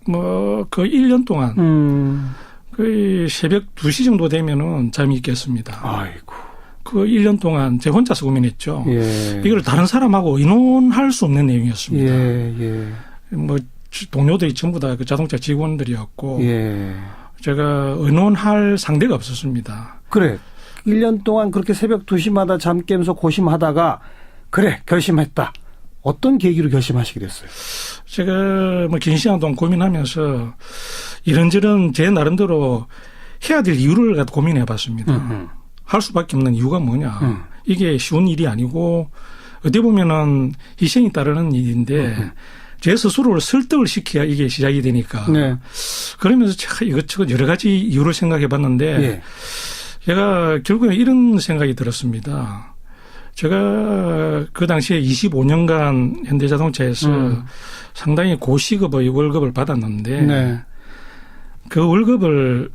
뭐 거의 1년 동안 거의 새벽 2시 정도 되면은 잠이 깼습니다. 아이고. 그 1년 동안 제가 혼자서 고민했죠. 이걸 다른 사람하고 의논할 수 없는 내용이었습니다. 뭐 동료들이 전부 다 그 자동차 직원들이었고 제가 의논할 상대가 없었습니다. 그래. 1년 동안 그렇게 새벽 2시마다 잠 깨면서 고심하다가 그래 결심했다. 어떤 계기로 결심하시게 됐어요? 제가 뭐 긴 시간 동안 고민하면서 이런저런 제 나름대로 해야 될 이유를 갖다 고민해 봤습니다. 할 수밖에 없는 이유가 뭐냐. 이게 쉬운 일이 아니고 어디 보면은 희생이 따르는 일인데 제 스스로를 설득을 시켜야 이게 시작이 되니까. 네. 그러면서 제가 이것저것 여러 가지 이유를 생각해 봤는데 네. 제가 결국에 이런 생각이 들었습니다. 제가 그 당시에 25년간 현대자동차에서 상당히 고시급의 월급을 받았는데 네. 그 월급을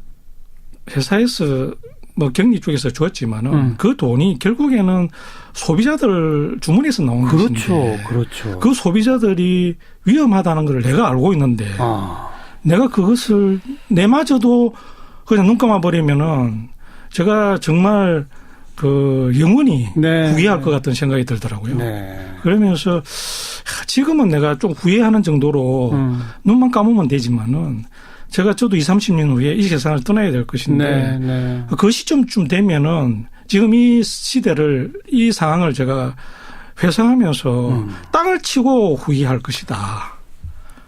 회사에서 뭐 경리 쪽에서 줬지만은 그 돈이 결국에는 소비자들 주머니에서 나온 것인데 그렇죠. 그 소비자들이 위험하다는 걸 내가 알고 있는데 내가 그것을 내마저도 그냥 눈 감아버리면은 제가 정말 그 영원히 네. 후회할 것 같은 생각이 들더라고요. 네. 그러면서 지금은 내가 좀 후회하는 정도로 눈만 감으면 되지만은 제가 저도 20, 30년 후에 이 세상을 떠나야 될 것인데 네. 그 시점쯤 되면은 지금 이 시대를 이 상황을 제가 회상하면서 땅을 치고 후회할 것이다.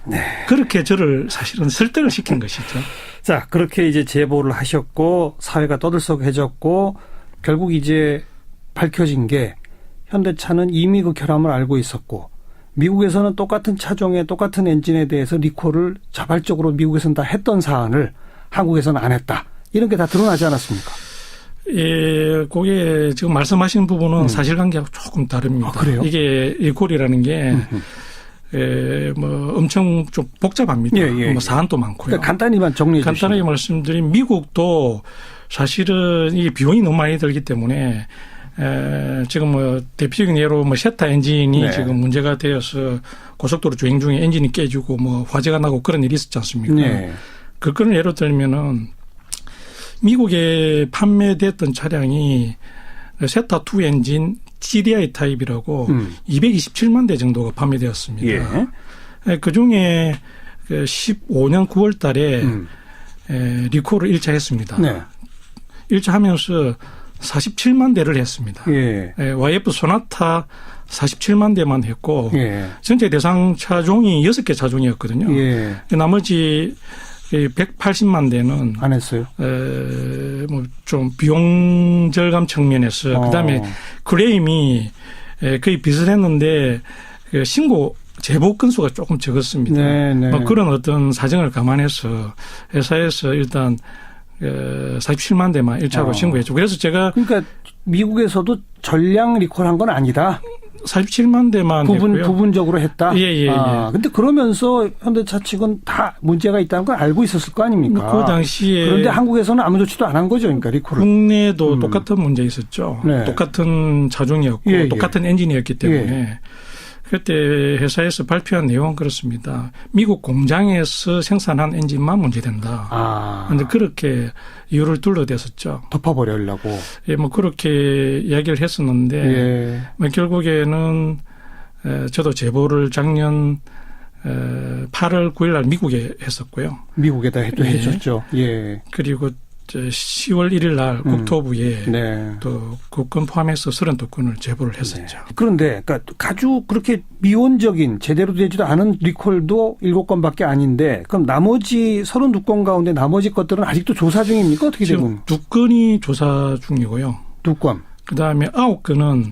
네. 그렇게 저를 사실은 설득을 시킨 것이죠. 자, 그렇게 이제 제보를 하셨고 사회가 떠들썩해졌고 결국 이제 밝혀진 게 현대차는 이미 그 결함을 알고 있었고 미국에서는 똑같은 차종에 똑같은 엔진에 대해서 리콜을 자발적으로 미국에서는 다 했던 사안을 한국에서는 안 했다. 이런 게 다 드러나지 않았습니까? 예, 그게 지금 말씀하신 부분은 사실관계하고 조금 다릅니다. 아, 그래요? 이게 리콜이라는 게 뭐 엄청 좀 복잡합니다. 뭐 사안도 많고요. 그러니까 간단히만 정리해 주시죠. 간단하게 말씀드리면 미국도 사실은 이게 비용이 너무 많이 들기 때문에 지금 뭐 대표적인 예로 뭐 셰타 엔진이 네. 지금 문제가 되어서 고속도로 주행 중에 엔진이 깨지고 뭐 화재가 나고 그런 일이 있었지 않습니까? 네. 그거는 예로 들면은 미국에 판매됐던 차량이 셰타2 엔진 GDI 타입이라고 227만 대 정도가 판매되었습니다. 예. 그중에 15년 9월 달에 리콜을 1차 했습니다. 네. 1차 하면서 47만 대를 했습니다. 예. YF 소나타 47만 대만 했고 예. 전체 대상 차종이 6개 차종이었거든요. 예. 나머지 180만 대는 안 했어요. 뭐 좀 비용 절감 측면에서 그다음에 클레임이 거의 비슷했는데 그 신고 제보 건수가 조금 적었습니다. 네. 뭐 그런 어떤 사정을 감안해서 회사에서 일단 47만 대만 1차로 신고했죠. 그래서 제가 그러니까 미국에서도 전량 리콜한 건 아니다. 47만 대만 했고요. 부분적으로 했다. 예. 근데 그러면서 현대차 측은 다 문제가 있다는 걸 알고 있었을 거 아닙니까? 그 당시에 그런데 한국에서는 아무 조치도 안 한 거죠, 그러니까 리콜을. 국내도 똑같은 문제 있었죠. 네. 똑같은 차종이었고 똑같은 엔진이었기 때문에. 그때 회사에서 발표한 내용은 그렇습니다. 미국 공장에서 생산한 엔진만 문제된다. 그런데 그렇게 이유를 둘러댔었죠. 덮어버리려고. 예, 뭐 그렇게 이야기를 했었는데 뭐 결국에는 저도 제보를 작년 8월 9일 날 미국에 했었고요. 미국에다 해줬죠. 예. 그리고 10월 1일 날 국토부에 또 국건 포함해서 32건을 제보를 했었죠. 그런데 그러니까 아주 그렇게 미온적인 제대로 되지도 않은 리콜도 7건밖에 아닌데 그럼 나머지 32건 가운데 나머지 것들은 아직도 조사 중입니까? 어떻게 되면? 2건이 조사 중이고요. 2건. 그다음에 9건은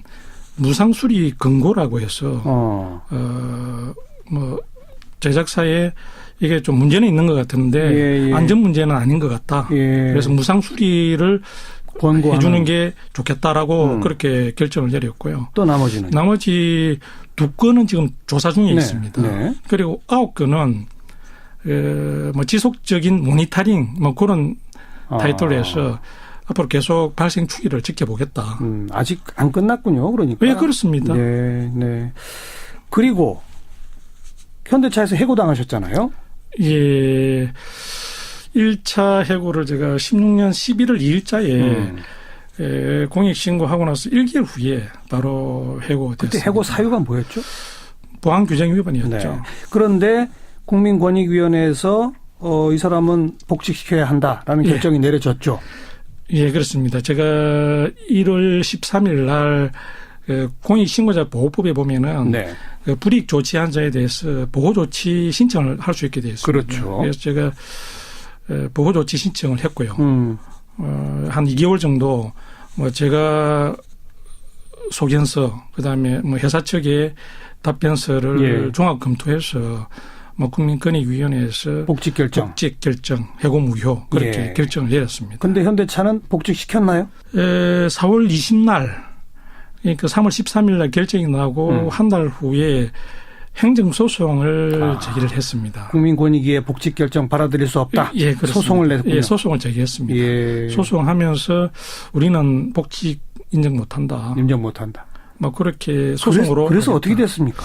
무상수리 권고라고 해서 뭐 제작사에 이게 좀 문제는 있는 것 같은데 안전 문제는 아닌 것 같다. 그래서 무상 수리를 해주는 게 좋겠다라고 그렇게 결정을 내렸고요. 또 나머지는? 나머지 2건은 지금 조사 중에 있습니다. 그리고 9건은 뭐 지속적인 모니터링 뭐 그런 타이틀로 해서 앞으로 계속 발생 추이를 지켜보겠다. 아직 안 끝났군요. 그러니까. 네, 그렇습니다. 네. 그리고 현대차에서 해고당하셨잖아요. 예. 1차 해고를 제가 16년 11월 2일자에 공익신고하고 나서 1개월 후에 바로 해고됐습니다. 그때 해고 사유가 뭐였죠? 보안규정 위반이었죠. 네. 그런데 국민권익위원회에서 이 사람은 복직시켜야 한다라는 결정이 내려졌죠. 예, 그렇습니다. 제가 1월 13일 날 공익신고자 보호법에 보면은 네. 불이익 조치한 자에 대해서 보호조치 신청을 할 수 있게 되어 있습니다. 그렇죠. 그래서 제가 보호조치 신청을 했고요. 한 2개월 정도 제가 소견서 그다음에 회사 측의 답변서를 종합 검토해서 국민권익위원회에서 복직 결정, 해고 무효 그렇게 결정을 내렸습니다. 그런데 현대차는 복직시켰나요? 4월 20날 그러니까 3월 13일 날 결정이 나고 한 달 후에 행정소송을 제기를 했습니다. 국민권익위에 복직 결정 받아들일 수 없다. 예, 그렇습니다. 소송을 냈군요. 예, 소송을 제기했습니다. 예. 소송하면서 우리는 복직 인정 못한다. 인정 못한다. 그렇게 소송으로. 그래서 어떻게 됐습니까?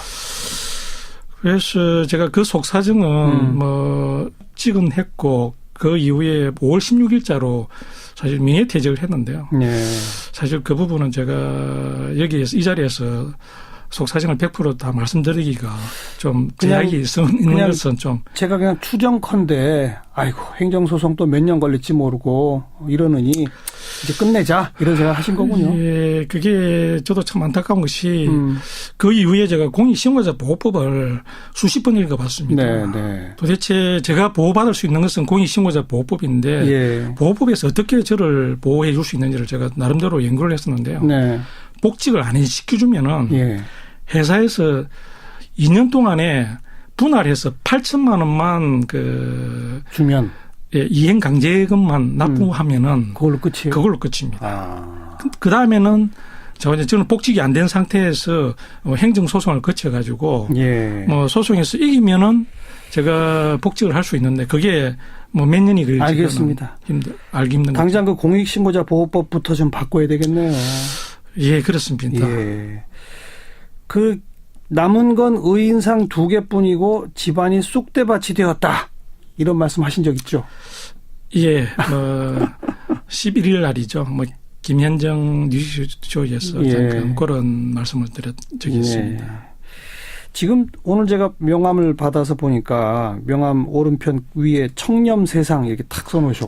그래서 제가 그 속사정은 지근했고 그 이후에 5월 16일자로 사실 명예퇴직을 했는데요. 네. 사실 그 부분은 제가 여기에서 이 자리에서 속사정을 100% 다 말씀드리기가 좀 제약이 있는 것은 좀 제가 그냥 추정컨대 아이고 행정소송 또 몇 년 걸릴지 모르고 이러느니 이제 끝내자 이런 생각 하신 거군요. 예, 그게 저도 참 안타까운 것이 그 이후에 제가 공익신고자 보호법을 수십 번 읽어봤습니다. 네, 네. 도대체 제가 보호받을 수 있는 것은 공익신고자 보호법인데 보호법에서 어떻게 저를 보호해 줄 수 있는지를 제가 나름대로 연구를 했었는데요. 네. 복직을 안 시켜주면은 회사에서 2년 동안에 분할해서 8천만 원만 주면 이행 강제금만 납부하면은 그걸로 끝이에요. 그걸로 끝입니다. 그 다음에는 저는 복직이 안 된 상태에서 행정 소송을 거쳐가지고 소송에서 이기면은 제가 복직을 할 수 있는데 그게 몇 년이 걸릴지 알겠습니다. 알기 힘든 당장 그 공익신고자 보호법부터 좀 바꿔야 되겠네요. 예, 그렇습니다. 그 남은 건 의인상 2개뿐이고 집안이 쑥대밭이 되었다. 이런 말씀 하신 적 있죠? 예, 11일 날이죠. 김현정 뉴스쇼에서 잠깐 그런 말씀을 드린 적이 있습니다. 지금 오늘 제가 명함을 받아서 보니까 명함 오른편 위에 청렴세상 이렇게 탁 써놓으셨고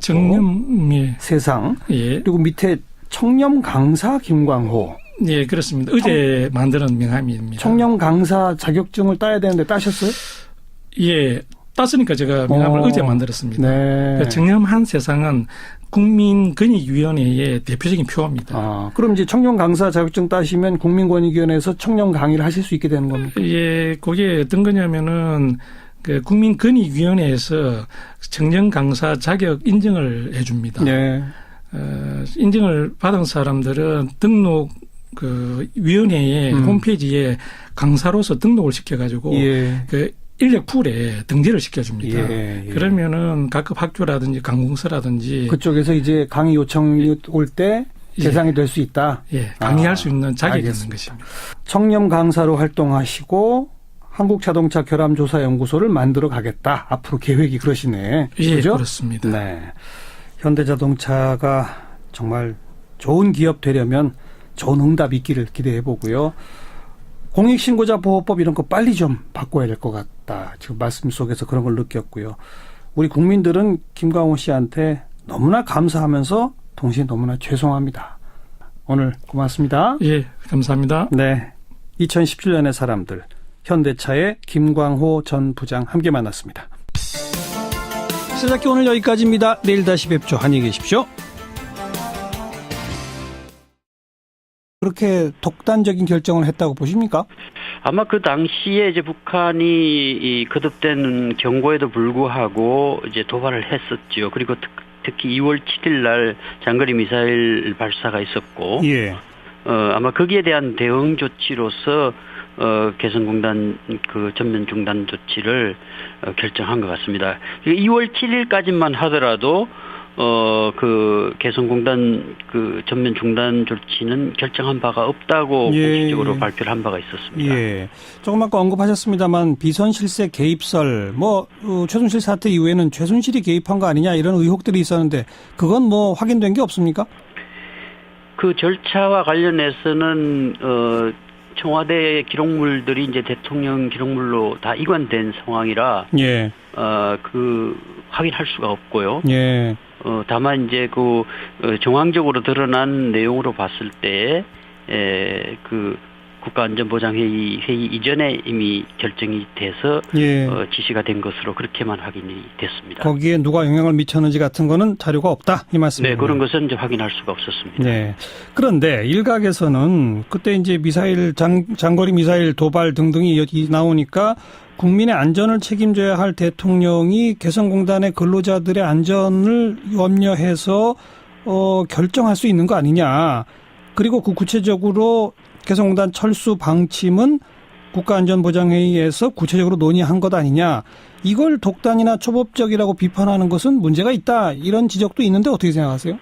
세상 그리고 밑에 청렴 강사 김광호. 예, 그렇습니다. 어제 만드는 명함입니다. 청렴 강사 자격증을 따야 되는데 따셨어요? 예, 땄으니까 제가 명함을 어제 만들었습니다. 네. 청렴한 세상은 국민권익위원회의 대표적인 표어입니다. 그럼 이제 청렴 강사 자격증 따시면 국민권익위원회에서 청렴 강의를 하실 수 있게 되는 겁니까? 예, 그게 어떤 거냐면은 국민권익위원회에서 청렴 강사 자격 인정을 해줍니다. 네. 인증을 받은 사람들은 등록 위원회의 홈페이지에 강사로서 등록을 시켜가지고 인력 풀에 등재를 시켜줍니다. 그러면은 각급 학교라든지 강공서라든지 그쪽에서 이제 강의 요청이 올 때 대상이 될 수 있다. 강의할 수 있는 자격이 있는 것입니다. 청렴 강사로 활동하시고 한국자동차결함조사연구소를 만들어 가겠다. 앞으로 계획이 그러시네. 예, 그렇죠? 그렇습니다. 네. 현대자동차가 정말 좋은 기업 되려면 좋은 응답 있기를 기대해 보고요. 공익신고자 보호법 이런 거 빨리 좀 바꿔야 될 것 같다. 지금 말씀 속에서 그런 걸 느꼈고요. 우리 국민들은 김광호 씨한테 너무나 감사하면서 동시에 너무나 죄송합니다. 오늘 고맙습니다. 예, 감사합니다. 네, 2017년의 사람들 현대차의 김광호 전 부장 함께 만났습니다. 시작기 오늘 여기까지입니다. 내일 다시 뵙죠. 안녕히 계십시오. 그렇게 독단적인 결정을 했다고 보십니까? 아마 그 당시에 이제 북한이 거듭된 경고에도 불구하고 이제 도발을 했었죠. 그리고 특히 2월 7일 날 장거리 미사일 발사가 있었고, 아마 거기에 대한 대응 조치로서 개성공단 전면 중단 조치를 결정한 것 같습니다. 2월 7일까지만 하더라도 개성공단 전면 중단 조치는 결정한 바가 없다고 공식적으로 발표를 한 바가 있었습니다. 조금 아까 언급하셨습니다만 비선실세 개입설, 최순실 사태 이후에는 최순실이 개입한 거 아니냐 이런 의혹들이 있었는데 그건 확인된 게 없습니까? 그 절차와 관련해서는 청와대 기록물들이 이제 대통령 기록물로 다 이관된 상황이라 확인할 수가 없고요. 예. 다만 이제 정황적으로 드러난 내용으로 봤을 때, 국가안전보장회의 이전에 이미 결정이 돼서 예. 지시가 된 것으로 그렇게만 확인이 됐습니다. 거기에 누가 영향을 미쳤는지 같은 거는 자료가 없다 이 말씀이에요. 네, 그런 것은 이제 확인할 수가 없었습니다. 네. 그런데 일각에서는 그때 이제 미사일 장거리 미사일 도발 등등이 나오니까 국민의 안전을 책임져야 할 대통령이 개성공단의 근로자들의 안전을 염려해서 결정할 수 있는 거 아니냐. 그리고 구체적으로 개성공단 철수 방침은 국가안전보장회의에서 구체적으로 논의한 것 아니냐. 이걸 독단이나 초법적이라고 비판하는 것은 문제가 있다. 이런 지적도 있는데 어떻게 생각하세요?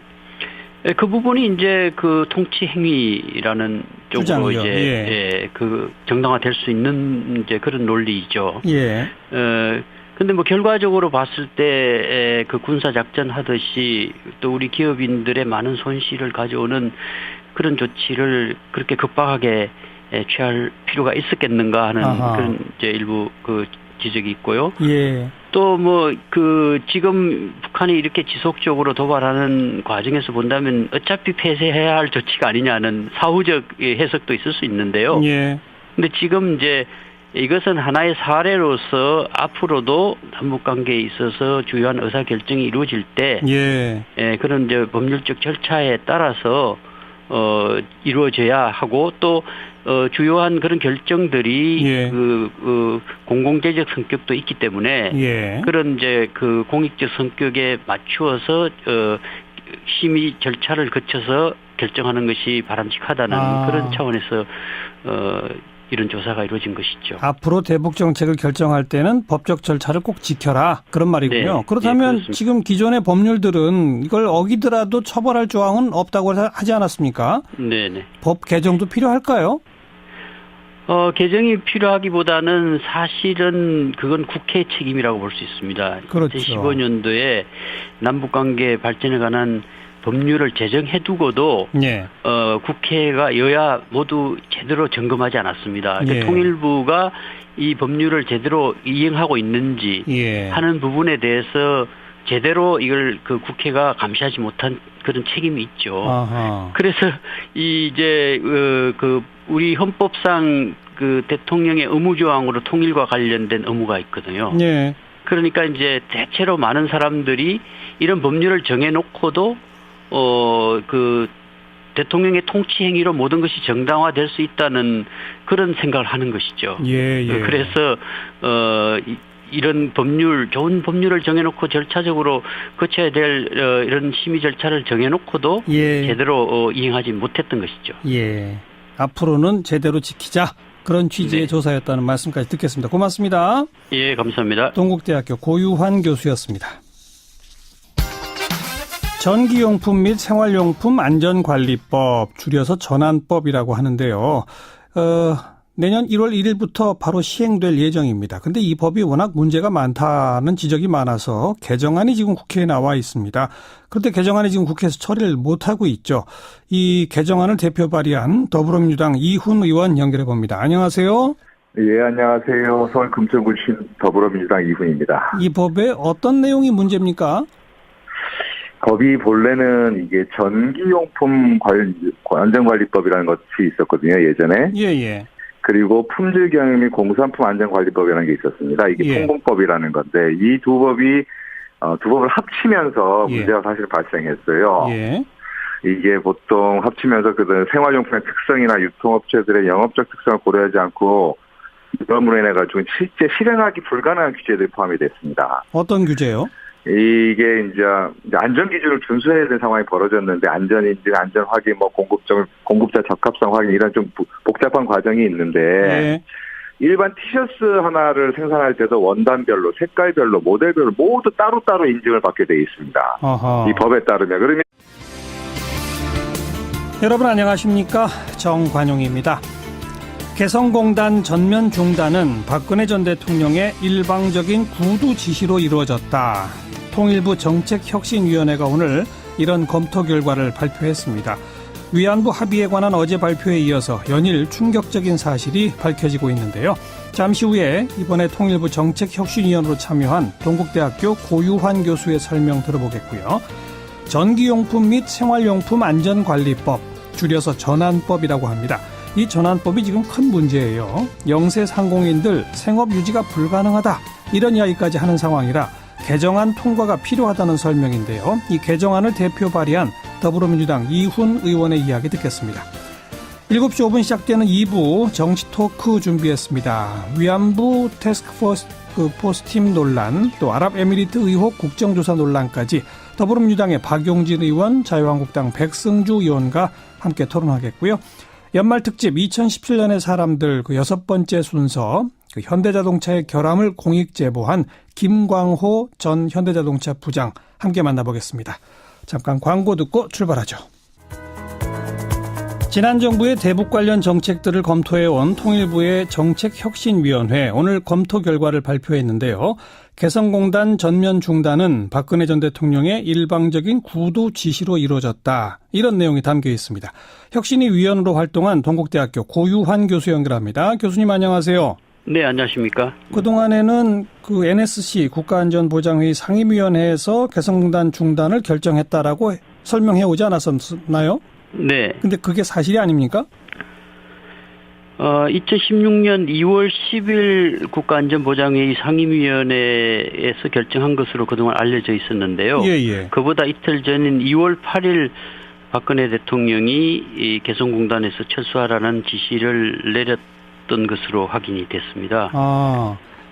그 부분이 이제 통치 행위라는 쪽으로 이제 정당화될 수 있는 이제 그런 논리이죠. 예. 근데 결과적으로 봤을 때 군사 작전 하듯이 또 우리 기업인들의 많은 손실을 가져오는 그런 조치를 그렇게 급박하게 취할 필요가 있었겠는가 하는 그런 이제 일부 지적이 있고요. 예. 또 지금 북한이 이렇게 지속적으로 도발하는 과정에서 본다면 어차피 폐쇄해야 할 조치가 아니냐는 사후적 해석도 있을 수 있는데요. 예. 근데 지금 이제 이것은 하나의 사례로서 앞으로도 남북 관계에 있어서 주요한 의사 결정이 이루어질 때 그런 이제 법률적 절차에 따라서 이루어져야 하고 또 주요한 그런 결정들이 공공재적 성격도 있기 때문에 그런 이제 공익적 성격에 맞추어서 심의 절차를 거쳐서 결정하는 것이 바람직하다는 그런 차원에서 이런 조사가 이루어진 것이죠. 앞으로 대북 정책을 결정할 때는 법적 절차를 꼭 지켜라. 그런 말이군요. 네. 그렇다면 네, 지금 기존의 법률들은 이걸 어기더라도 처벌할 조항은 없다고 하지 않았습니까? 네네. 법 개정도 필요할까요? 개정이 필요하기보다는 사실은 그건 국회의 책임이라고 볼 수 있습니다. 그렇죠. 2015년도에 남북관계 발전에 관한 법률을 제정해두고도 국회가 여야 모두 제대로 점검하지 않았습니다. 그러니까 통일부가 이 법률을 제대로 이행하고 있는지 하는 부분에 대해서 제대로 이걸 국회가 감시하지 못한 그런 책임이 있죠. 그래서 이제 우리 헌법상 대통령의 의무조항으로 통일과 관련된 의무가 있거든요. 그러니까 이제 대체로 많은 사람들이 이런 법률을 정해놓고도 대통령의 통치 행위로 모든 것이 정당화될 수 있다는 그런 생각을 하는 것이죠. 그래서 이런 좋은 법률을 정해놓고 절차적으로 거쳐야 될 이런 심의 절차를 정해놓고도 제대로 이행하지 못했던 것이죠. 앞으로는 제대로 지키자. 그런 취지의 조사였다는 말씀까지 듣겠습니다. 고맙습니다. 예, 감사합니다. 동국대학교 고유환 교수였습니다. 전기용품 및 생활용품 안전관리법, 줄여서 전안법이라고 하는데요. 내년 1월 1일부터 바로 시행될 예정입니다. 근데 이 법이 워낙 문제가 많다는 지적이 많아서 개정안이 지금 국회에 나와 있습니다. 그런데 개정안이 지금 국회에서 처리를 못하고 있죠. 이 개정안을 대표 발의한 더불어민주당 이훈 의원 연결해 봅니다. 안녕하세요. 예, 안녕하세요. 서울 금천구 신 더불어민주당 이훈입니다. 이 법에 어떤 내용이 문제입니까? 법이 본래는 이게 전기용품 안전관리법이라는 것이 있었거든요, 예전에. 그리고 품질경영 및 공산품 안전관리법이라는 게 있었습니다. 이게 통공법이라는 건데 이 두 법이 두 법을 합치면서 문제가 사실 발생했어요. 이게 보통 합치면서 그 생활용품의 특성이나 유통업체들의 영업적 특성을 고려하지 않고 이러므로 인해 가지고 실제 실행하기 불가능한 규제들이 포함이 됐습니다. 어떤 규제요? 이게 이제 안전 기준을 준수해야 되는 상황이 벌어졌는데 안전인증, 안전 확인, 공급자 적합성 확인 이런 좀 복잡한 과정이 있는데 일반 티셔츠 하나를 생산할 때도 원단별로, 색깔별로, 모델별로 모두 따로따로 인증을 받게 돼 있습니다. 이 법에 따르면. 그러면 여러분 안녕하십니까? 정관용입니다. 개성공단 전면 중단은 박근혜 전 대통령의 일방적인 구두 지시로 이루어졌다. 통일부 정책혁신위원회가 오늘 이런 검토 결과를 발표했습니다. 위안부 합의에 관한 어제 발표에 이어서 연일 충격적인 사실이 밝혀지고 있는데요. 잠시 후에 이번에 통일부 정책혁신위원으로 참여한 동국대학교 고유환 교수의 설명 들어보겠고요. 전기용품 및 생활용품 안전관리법, 줄여서 전안법이라고 합니다. 이 전환법이 지금 큰 문제예요. 영세 상공인들 생업 유지가 불가능하다, 이런 이야기까지 하는 상황이라 개정안 통과가 필요하다는 설명인데요. 이 개정안을 대표 발의한 더불어민주당 이훈 의원의 이야기 듣겠습니다. 7시 5분 시작되는 2부 정치 토크 준비했습니다. 위안부 태스크포스 팀 논란, 또 아랍에미리트 의혹 국정조사 논란까지 더불어민주당의 박용진 의원, 자유한국당 백승주 의원과 함께 토론하겠고요. 연말 특집 2017년의 사람들 그 6번째 순서, 그 현대자동차의 결함을 공익 제보한 김광호 전 현대자동차 부장 함께 만나보겠습니다. 잠깐 광고 듣고 출발하죠. 지난 정부의 대북 관련 정책들을 검토해온 통일부의 정책혁신위원회, 오늘 검토 결과를 발표했는데요. 개성공단 전면 중단은 박근혜 전 대통령의 일방적인 구두 지시로 이루어졌다, 이런 내용이 담겨 있습니다. 혁신위 위원으로 활동한 동국대학교 고유환 교수 연결합니다. 교수님 안녕하세요. 네, 안녕하십니까. 그동안에는 그 NSC 국가안전보장회의 상임위원회에서 개성공단 중단을 결정했다라고 설명해 오지 않았었나요? 네. 근데 그게 사실이 아닙니까? 2016년 2월 10일 국가안전보장회의 상임위원회에서 결정한 것으로 그동안 알려져 있었는데요. 예. 그보다 이틀 전인 2월 8일 박근혜 대통령이 이 개성공단에서 철수하라는 지시를 내렸던 것으로 확인이 됐습니다.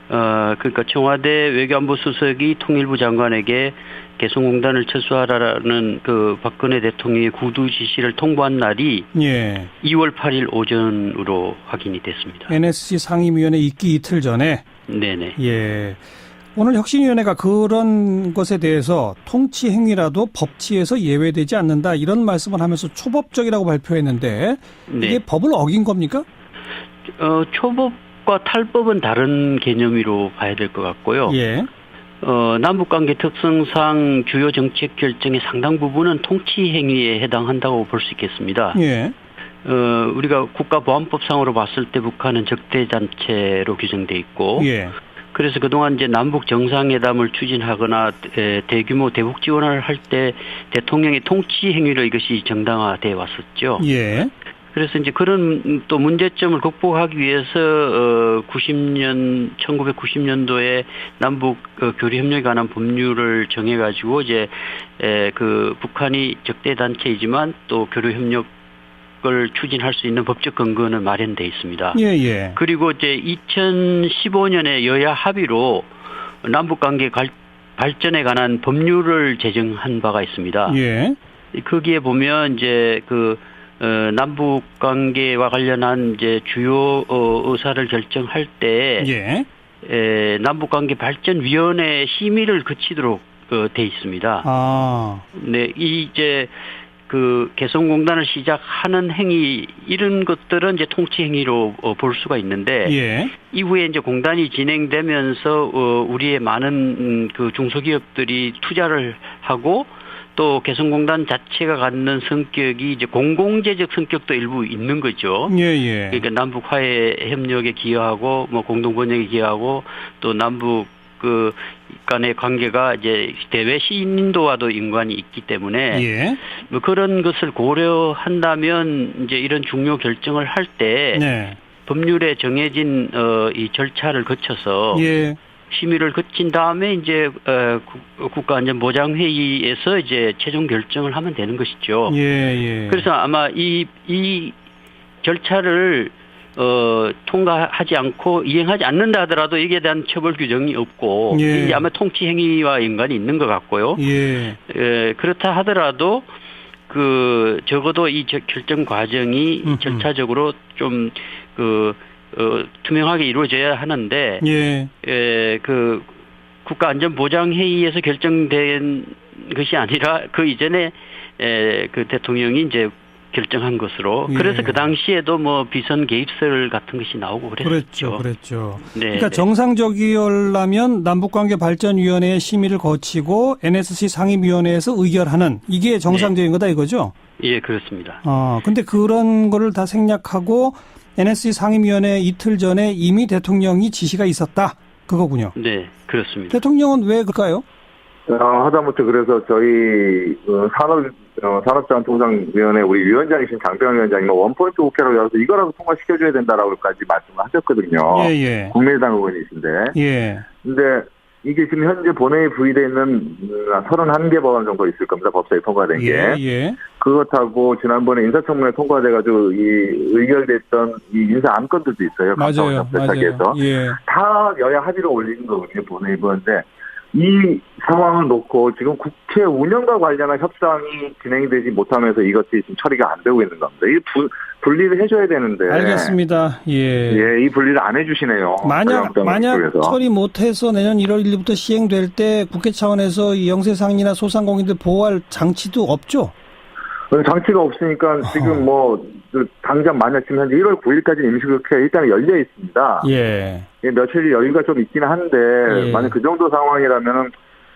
그러니까 청와대 외교안보 수석이 통일부 장관에게 개성공단을 철수하라는 그 박근혜 대통령의 구두 지시를 통보한 날이 2월 8일 오전으로 확인이 됐습니다. NSC 상임위원회 있기 이틀 전에? 네네. 예. 오늘 혁신위원회가 그런 것에 대해서 통치 행위라도 법치에서 예외되지 않는다, 이런 말씀을 하면서 초법적이라고 발표했는데 이게 법을 어긴 겁니까? 초법과 탈법은 다른 개념으로 봐야 될 것 같고요. 예. 남북관계 특성상 주요 정책 결정의 상당 부분은 통치 행위에 해당한다고 볼 수 있겠습니다. 예. 우리가 국가보안법상으로 봤을 때 북한은 적대단체로 규정돼 있고, 예. 그래서 그동안 이제 남북 정상회담을 추진하거나 대규모 대북 지원을 할 때 대통령의 통치 행위로 이것이 정당화돼 왔었죠. 예. 그래서 이제 그런 또 문제점을 극복하기 위해서 1990년도에 남북 교류 협력에 관한 법률을 정해가지고 이제 그 북한이 적대 단체이지만 또 교류 협력을 추진할 수 있는 법적 근거는 마련돼 있습니다. 예. 그리고 이제 2015년에 여야 합의로 남북 관계 발전에 관한 법률을 제정한 바가 있습니다. 예. 거기에 보면 이제 그 남북 관계와 관련한 이제 주요 의사를 결정할 때 남북 관계 발전 위원회 심의를 거치도록 돼 있습니다. 네, 이제 그 개성공단을 시작하는 행위, 이런 것들은 이제 통치 행위로 볼 수가 있는데 이후에 이제 공단이 진행되면서 우리의 많은 그 중소기업들이 투자를 하고 또 개성공단 자체가 갖는 성격이 이제 공공재적 성격도 일부 있는 거죠. 그러니까 남북 화해 협력에 기여하고 뭐 공동 번영에 기여하고 또 남북 그 간의 관계가 이제 대외 신인도와도 연관이 있기 때문에 뭐 그런 것을 고려한다면 이제 이런 중요 결정을 할 때 법률에 정해진 이 절차를 거쳐서 심의를 거친 다음에 이제 국가안전보장회의에서 이제 최종 결정을 하면 되는 것이죠. 그래서 아마 이 절차를 통과하지 않고 이행하지 않는다 하더라도 이에 대한 처벌 규정이 없고 이제 아마 통치 행위와 연관이 있는 것 같고요. 그렇다 하더라도 그 적어도 이 결정 과정이 절차적으로 좀 투명하게 이루어져야 하는데 그 국가안전보장회의에서 결정된 것이 아니라 그 이전에 그 대통령이 이제 결정한 것으로. 예. 그래서 그 당시에도 뭐 비선 개입설 같은 것이 나오고 그랬죠. 그랬죠. 네. 그러니까 정상적이려면 남북관계발전위원회의 심의를 거치고 NSC 상임위원회에서 의결하는 이게 정상적인 거다 이거죠? 예, 그렇습니다. 근데 그런 거를 다 생략하고 NSC 상임위원회 이틀 전에 이미 대통령이 지시가 있었다. 그거군요. 네, 그렇습니다. 대통령은 왜 그럴까요? 하다못해 그래서 저희 산업자원통상위원회 우리 위원장이신 장병환 위원장님은 원포인트 국회라고 해서 이거라도 통과시켜줘야 된다라고까지 말씀을 하셨거든요. 예. 국민의당 의원이신데. 예. 근데 이게 지금 현재 본회의 부의되어 있는 31개 법안 정도 있을 겁니다. 법사위 통과된 게. 예. 그것하고 지난번에 인사청문회 통과돼가지고 이 의결됐던 이 인사 안건들도 있어요. 맞아요. 예. 다 여야 합의로 올리는 거거든요. 본회의 부인데 이 상황을 놓고 지금 국회 운영과 관련한 협상이 진행이 되지 못하면서 이것이 지금 처리가 안 되고 있는 겁니다. 이 분리를 해줘야 되는데. 알겠습니다. 이 분리를 안 해주시네요. 만약 처리 못해서 내년 1월 1일부터 시행될 때 국회 차원에서 이 영세상인이나 소상공인들 보호할 장치도 없죠? 장치가 없으니까 지금 당장 만약 지금 현재 1월 9일까지 임시국회가 일단 열려 있습니다. 예. 며칠 여유가 좀 있긴 한데 만약 그 정도 상황이라면은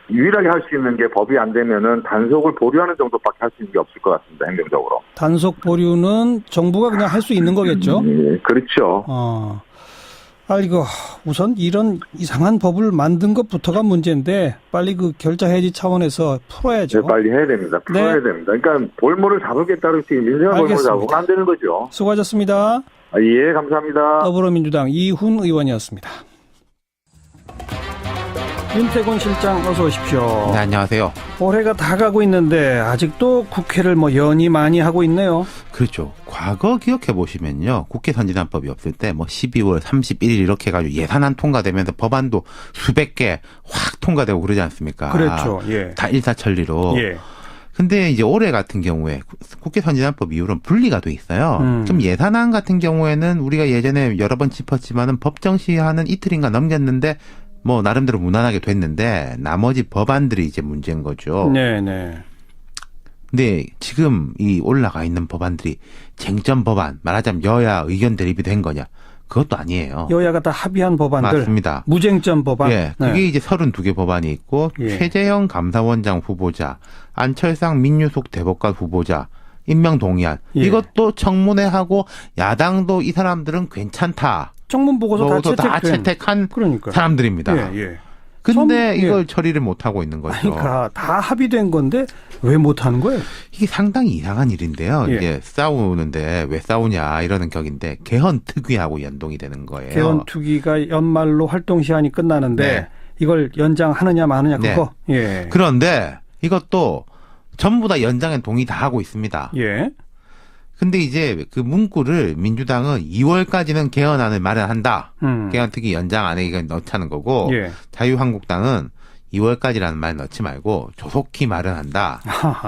유일하게 할 수 있는 게 법이 안 되면은 단속을 보류하는 정도밖에 할 수 있는 게 없을 것 같습니다. 행정적으로. 단속 보류는 정부가 그냥 할 수 있는 거겠죠? 그렇죠. 이거 우선 이런 이상한 법을 만든 것부터가 문제인데 빨리 그 결자 해지 차원에서 풀어야죠. 네, 빨리 해야 됩니다. 풀어야 됩니다. 그러니까 볼모를 잡을겠다고 민생을 볼모를 잡으면 안 되는 거죠. 수고하셨습니다. 예, 감사합니다. 더불어민주당 이훈 의원이었습니다. 윤태곤 실장 어서 오십시오. 네, 안녕하세요. 올해가 다 가고 있는데 아직도 국회를 연히 많이 하고 있네요. 그렇죠. 과거 기억해 보시면요. 국회 선진화법이 없을 때 12월 31일 이렇게 해가지고 예산안 통과되면서 법안도 수백 개 확 통과되고 그러지 않습니까? 그렇죠. 예. 다 일사천리로. 예. 근데 이제 올해 같은 경우에 국회 선진화법 이후로는 분리가 돼 있어요. 좀 예산안 같은 경우에는 우리가 예전에 여러 번 짚었지만은 법정 시한은 이틀인가 넘겼는데 나름대로 무난하게 됐는데 나머지 법안들이 이제 문제인 거죠. 네네. 근데 지금 이 올라가 있는 법안들이 쟁점 법안, 말하자면 여야 의견 대립이 된 거냐? 그것도 아니에요. 여야가 다 합의한 법안들. 맞습니다. 무쟁점 법안. 예. 그게 이제 32개 법안이 있고 최재형 감사원장 후보자, 안철상 민유숙 대법관 후보자, 임명 동의안. 이것도 청문회하고 야당도 이 사람들은 괜찮다. 청문 보고서 다 채택한 사람들입니다. 근데 이걸 처리를 못하고 있는 거죠. 그러니까 다 합의된 건데 왜 못하는 거예요? 이게 상당히 이상한 일인데요. 이게 싸우는데 왜 싸우냐 이러는 격인데 개헌 특위하고 연동이 되는 거예요. 개헌 특위가 연말로 활동 시한이 끝나는데 이걸 연장하느냐 마느냐 그거. 그런데 이것도 전부 다 연장에 동의 다 하고 있습니다. 근데 이제 그 문구를 민주당은 2월까지는 개헌안을 마련한다. 개헌 특위 연장 안에 이건 넣자는 거고 자유한국당은 2월까지라는 말 넣지 말고 조속히 마련한다.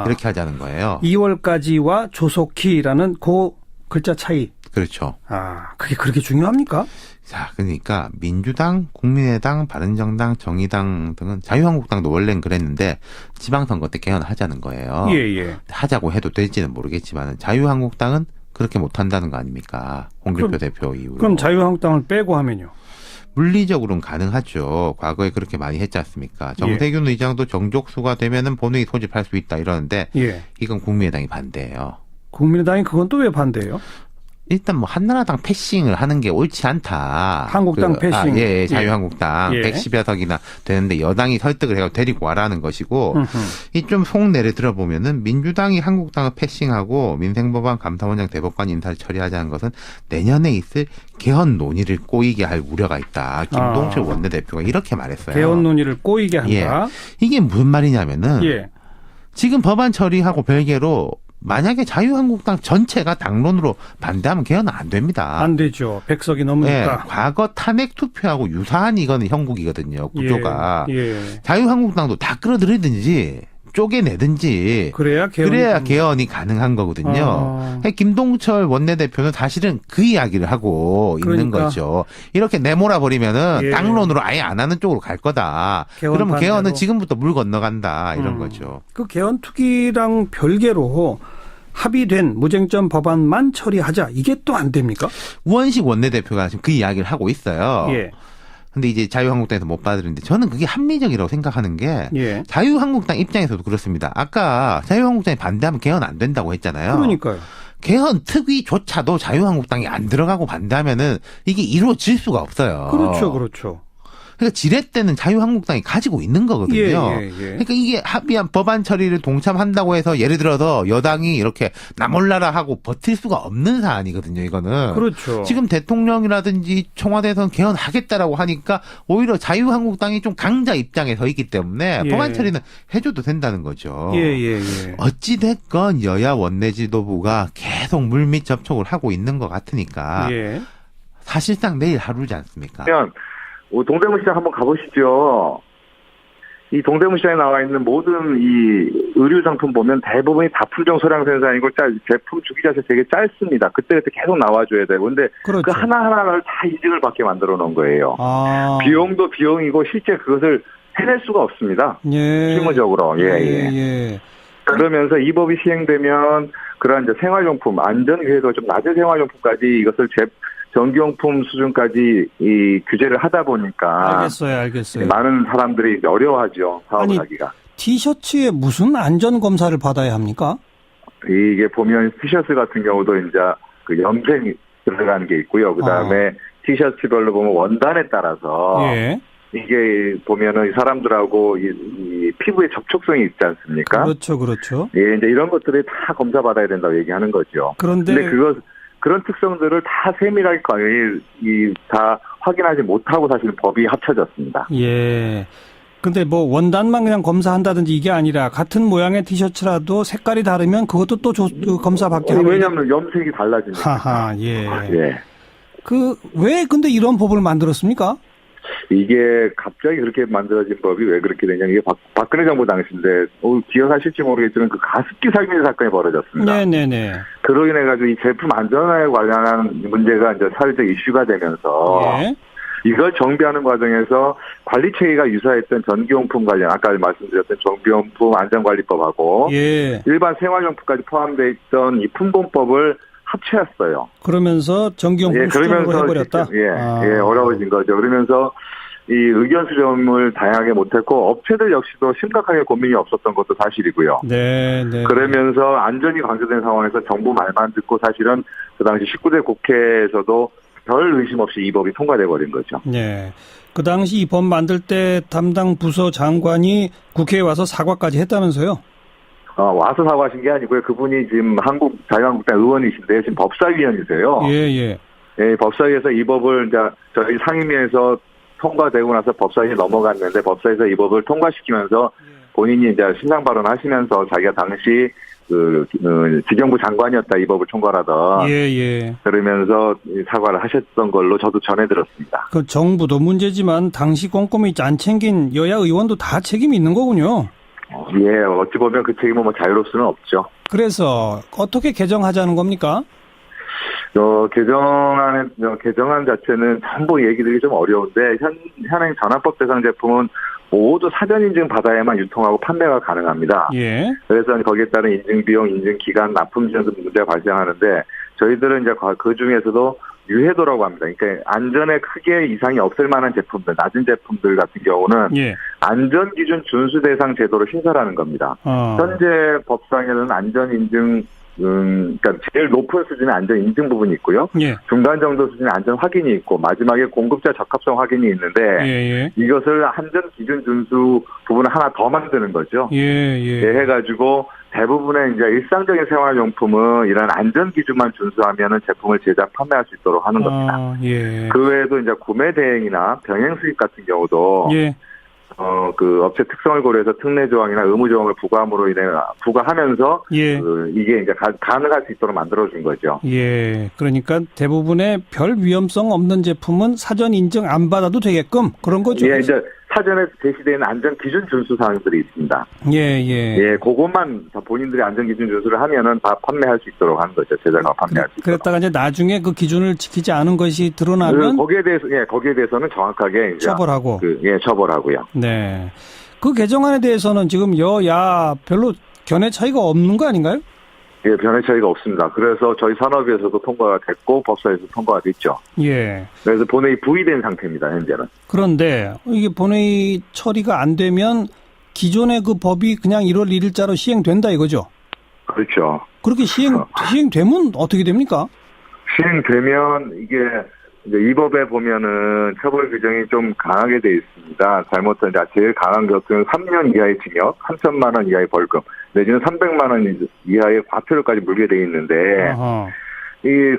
이렇게 하자는 거예요. 2월까지와 조속히라는 그 글자 차이. 그렇죠. 그게 그렇게 중요합니까? 자, 그러니까 민주당, 국민의당, 바른정당, 정의당 등은 자유한국당도 원래는 그랬는데 지방선거 때 개헌하자는 거예요. 하자고 해도 될지는 모르겠지만 자유한국당은 그렇게 못한다는 거 아닙니까? 홍길표 대표 이후로. 그럼 자유한국당을 빼고 하면요? 물리적으로는 가능하죠. 과거에 그렇게 많이 했지 않습니까? 정세균 의장도 정족수가 되면은 본회의 소집할 수 있다 이러는데 이건 국민의당이 반대예요. 국민의당이 그건 또 왜 반대예요? 일단 한나라당 패싱을 하는 게 옳지 않다. 한국당 패싱. 자유한국당 110여 석이나 되는데 여당이 설득을 해서 데리고 와라는 것이고 이 좀 속내를 들어보면은 민주당이 한국당을 패싱하고 민생법안 감사원장 대법관 인사를 처리하자는 것은 내년에 있을 개헌 논의를 꼬이게 할 우려가 있다. 김동철 원내대표가 이렇게 말했어요. 개헌 논의를 꼬이게 한다. 이게 무슨 말이냐면은 지금 법안 처리하고 별개로 만약에 자유한국당 전체가 당론으로 반대하면 개헌은 안 됩니다. 안 되죠. 100석이 넘으니까. 과거 탄핵 투표하고 유사한 이거는 형국이거든요. 구조가. 자유한국당도 다 끌어들이든지 쪼개내든지 그래야 개헌이 가능한 거거든요. 김동철 원내대표는 사실은 그 이야기를 하고 있는 거죠. 이렇게 내몰아버리면은 당론으로 아예 안 하는 쪽으로 갈 거다. 그러면 개헌은 지금부터 물 건너간다. 이런 거죠. 그 개헌 투기랑 별개로 합의된 무쟁점 법안만 처리하자. 이게 또 안 됩니까? 우원식 원내대표가 지금 그 이야기를 하고 있어요. 예. 근데 이제 자유한국당에서 못 받아들이는데 저는 그게 합리적이라고 생각하는 게 예. 자유한국당 입장에서도 그렇습니다. 아까 자유한국당이 반대하면 개헌 안 된다고 했잖아요. 그러니까요. 개헌 특위조차도 자유한국당이 안 들어가고 반대하면은 이게 이루어질 수가 없어요. 그렇죠, 그렇죠. 그러니까 지렛대는 자유한국당이 가지고 있는 거거든요. 예. 그러니까 이게 합의한 법안 처리를 동참한다고 해서 예를 들어서 여당이 이렇게 나 몰라라 하고 버틸 수가 없는 사안이거든요. 이거는. 그렇죠. 지금 대통령이라든지 청와대에서는 개헌하겠다라고 하니까 오히려 자유한국당이 좀 강자 입장에 서 있기 때문에 법안 처리는 해줘도 된다는 거죠. 예. 어찌 됐건 여야 원내 지도부가 계속 물밑 접촉을 하고 있는 것 같으니까 사실상 내일 하루지 않습니까? 동대문시장 한번 가보시죠. 이 동대문시장에 나와 있는 모든 이 의류 상품 보면 대부분이 다 품종 소량 생산이고 제품 주기 자체 되게 짧습니다. 그때그때 계속 나와줘야 되고. 근데 그렇죠. 그 하나하나를 다 인증을 받게 만들어 놓은 거예요. 비용도 비용이고 실제 그것을 해낼 수가 없습니다. 실무적으로. 예. 그러면서 이 법이 시행되면 그러한 이제 생활용품, 안전위해도 좀 낮은 생활용품까지 이것을 전기용품 수준까지 이 규제를 하다 보니까 알겠어요. 많은 사람들이 이제 어려워하죠. 사업을 하기가. 티셔츠에 무슨 안전 검사를 받아야 합니까? 이게 보면 티셔츠 같은 경우도 이제 그 염색이 들어가는 게 있고요. 그다음에 티셔츠별로 보면 원단에 따라서 이게 보면은 사람들하고 이 피부의 접촉성이 있지 않습니까? 그렇죠. 예, 이제 이런 것들이 다 검사받아야 된다고 얘기하는 거죠. 근데 그런 특성들을 다 세밀하게 다 확인하지 못하고 사실 법이 합쳐졌습니다. 예. 근데 뭐 원단만 그냥 검사한다든지 이게 아니라 같은 모양의 티셔츠라도 색깔이 다르면 그것도 또 검사받게 하고. 왜냐하면 염색이 달라지니까. 예. 왜 근데 이런 법을 만들었습니까? 이게 갑자기 그렇게 만들어진 법이 왜 그렇게 되냐. 이게 박근혜 정부 당시인데, 기억하실지 모르겠지만 그 가습기 살균 사건이 벌어졌습니다. 네네네. 그로 인해가지고 이 제품 안전에 관련한 문제가 이제 사회적 이슈가 되면서, 이걸 정비하는 과정에서 관리 체계가 유사했던 전기용품 관련, 아까 말씀드렸던 전기용품 안전관리법하고, 일반 생활용품까지 포함되어 있던 이 품본법을 합체했어요. 그러면서 전기용품 수준으로 해버렸다? 어려워진 거죠. 그러면서 이 의견 수렴을 다양하게 못했고 업체들 역시도 심각하게 고민이 없었던 것도 사실이고요. 네. 그러면서 안전이 강조된 상황에서 정부 말만 듣고 사실은 그 당시 19대 국회에서도 별 의심 없이 이 법이 통과돼 버린 거죠. 네. 그 당시 이 법 만들 때 담당 부서 장관이 국회에 와서 사과까지 했다면서요? 와서 사과하신 게 아니고요. 그분이 지금 자유한국당 의원이신데 지금 법사위원이세요. 예, 법사위에서 이 법을 이제 저희 상임위에서 통과되고 나서 법사위에 넘어갔는데 법사위에서 이 법을 통과시키면서 본인이 이제 신상 발언하시면서 자기가 당시 지경부 장관이었다 이 법을 총괄하던. 그러면서 사과를 하셨던 걸로 저도 전해 들었습니다. 그 정부도 문제지만 당시 꼼꼼히 안 챙긴 여야 의원도 다 책임이 있는 거군요. 어찌 보면 그 책임은 자유로울 수는 없죠. 그래서 어떻게 개정하자는 겁니까? 개정안 자체는 전부 얘기들이 좀 어려운데 현행 전환법 대상 제품은 모두 사전 인증 받아야만 유통하고 판매가 가능합니다. 그래서 거기에 따른 인증 비용, 인증 기간, 납품 등 문제가 발생하는데 저희들은 이제 그 중에서도 유해도라고 합니다. 그러니까 안전에 크게 이상이 없을 만한 제품들, 낮은 제품들 같은 경우는 안전기준 준수 대상 제도를 신설하는 겁니다. 현재 법상에는 안전 인증, 그러니까 제일 높은 수준의 안전 인증 부분이 있고요. 중간 정도 수준의 안전 확인이 있고 마지막에 공급자 적합성 확인이 있는데 이것을 안전 기준 준수 부분을 하나 더 만드는 거죠. 해가지고 대부분의 이제 일상적인 생활용품은 이런 안전 기준만 준수하면은 제품을 제작 판매할 수 있도록 하는 겁니다. 그 외에도 이제 구매 대행이나 병행 수입 같은 경우도 그 업체 특성을 고려해서 특례 조항이나 의무 조항을 부과하면서 이게 이제 가능할 수 있도록 만들어준 거죠. 그러니까 대부분의 별 위험성 없는 제품은 사전 인증 안 받아도 되게끔 그런 거죠. 이제 사전에 제시되는 안전 기준 준수 사항들이 있습니다. 그것만 본인들이 안전 기준 준수를 하면은 다 판매할 수 있도록 하는 거죠. 제작하고 판매할 수 있도록. 그랬다가 이제 나중에 그 기준을 지키지 않은 것이 드러나면 거기에 대해서는 정확하게 이제 처벌하고. 처벌하고요. 네. 그 개정안에 대해서는 지금 여야 별로 견해 차이가 없는 거 아닌가요? 예, 변의 차이가 없습니다. 그래서 저희 산업위에서도 통과가 됐고 법사위에서 통과가 됐죠. 예. 그래서 본회의 부의된 상태입니다, 현재는. 그런데 이게 본회의 처리가 안 되면 기존의 그 법이 그냥 1월 1일자로 시행된다 이거죠? 그렇죠. 그렇게 시행되면 어떻게 됩니까? 시행되면 이게 이제 이 법에 보면은 처벌 규정이 좀 강하게 돼 있습니다. 잘못한 제일 강한 것은 3년 이하의 징역, 3천만 원 이하의 벌금, 내지는 300만 원 이하의 과태료까지 물게 돼 있는데,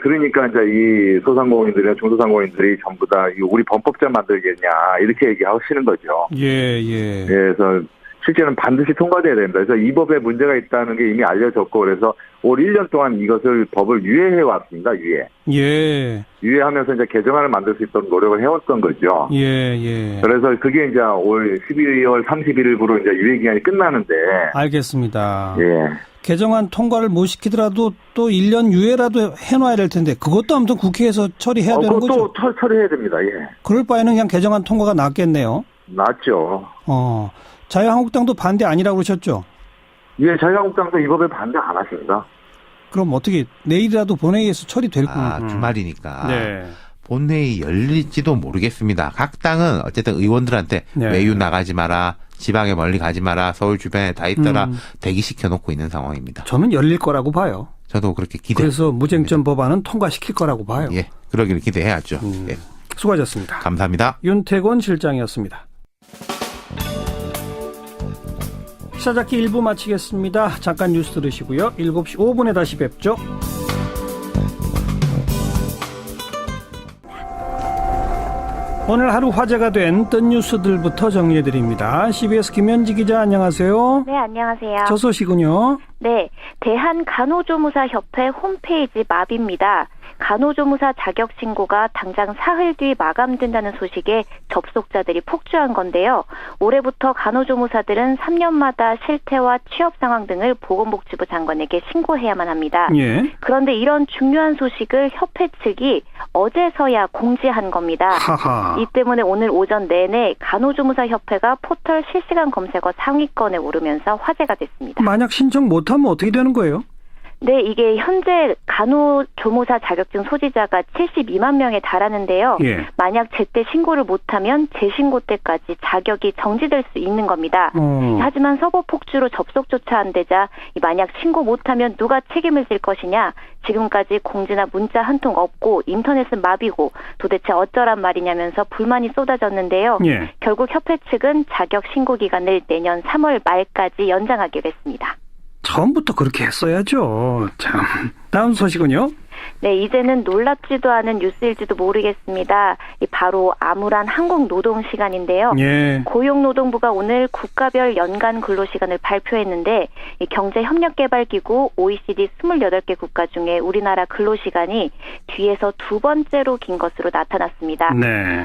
그러니까 이제 이 소상공인들이나 중소상공인들이 전부 다 우리 범법자 만들겠냐 이렇게 얘기하시는 거죠. 예. 그래서 실제는 반드시 통과돼야 됩니다. 그래서 이 법에 문제가 있다는 게 이미 알려졌고, 그래서 올 1년 동안 이것을 법을 유예해 왔습니다. 유예하면서 이제 개정안을 만들 수 있도록 노력을 해왔던 거죠. 그래서 그게 이제 올 12월 31일부로 이제 유예 기간이 끝나는데. 알겠습니다. 개정안 통과를 못 시키더라도 또 1년 유예라도 해놔야 될 텐데 그것도 아무튼 국회에서 처리해야 되는 거죠? 또 처리해야 됩니다. 그럴 바에는 그냥 개정안 통과가 낫겠네요. 낫죠. 자유한국당도 반대 아니라고 그러셨죠? 예, 자유한국당도 이 법에 반대 안 하십니다. 그럼 어떻게 내일이라도 본회의에서 처리될 거예요? 주말이니까. 본회의 열릴지도 모르겠습니다. 각 당은 어쨌든 의원들한테 외유 나가지 마라, 지방에 멀리 가지 마라, 서울 주변에 다 있더라 대기시켜놓고 있는 상황입니다. 저는 열릴 거라고 봐요. 저도 그렇게 기대. 그래서 무쟁점 법안은 통과시킬 거라고 봐요. 그러기를 기대해야죠. 수고하셨습니다. 감사합니다. 윤태곤 실장이었습니다. 시사잡기 1부 마치겠습니다. 잠깐 뉴스 들으시고요. 7시 5분에 다시 뵙죠. 오늘 하루 화제가 된 뜬 뉴스들부터 정리해드립니다. CBS 김현지 기자 안녕하세요. 네, 안녕하세요. 저 소식은요? 네, 대한간호조무사협회 홈페이지 마비입니다. 간호조무사 자격 신고가 당장 사흘 뒤 마감된다는 소식에 접속자들이 폭주한 건데요. 올해부터 간호조무사들은 3년마다 실태와 취업 상황 등을 보건복지부 장관에게 신고해야만 합니다. 그런데 이런 중요한 소식을 협회 측이 어제서야 공지한 겁니다. 이 때문에 오늘 오전 내내 간호조무사협회가 포털 실시간 검색어 상위권에 오르면서 화제가 됐습니다. 만약 신청 못하면 어떻게 되는 거예요? 네, 이게 현재 간호조무사 자격증 소지자가 72만 명에 달하는데요. 만약 제때 신고를 못하면 재신고 때까지 자격이 정지될 수 있는 겁니다. 하지만 서버 폭주로 접속조차 안 되자 만약 신고 못하면 누가 책임을 질 것이냐, 지금까지 공지나 문자 한 통 없고 인터넷은 마비고 도대체 어쩌란 말이냐면서 불만이 쏟아졌는데요. 결국 협회 측은 자격 신고 기간을 내년 3월 말까지 연장하기로 했습니다. 처음부터 그렇게 했어야죠. 참. 다음 소식은요? 네, 이제는 놀랍지도 않은 뉴스일지도 모르겠습니다. 바로 암울한 한국 노동 시간인데요. 고용노동부가 오늘 국가별 연간 근로시간을 발표했는데 경제협력개발기구 OECD 28개 국가 중에 우리나라 근로시간이 뒤에서 두 번째로 긴 것으로 나타났습니다.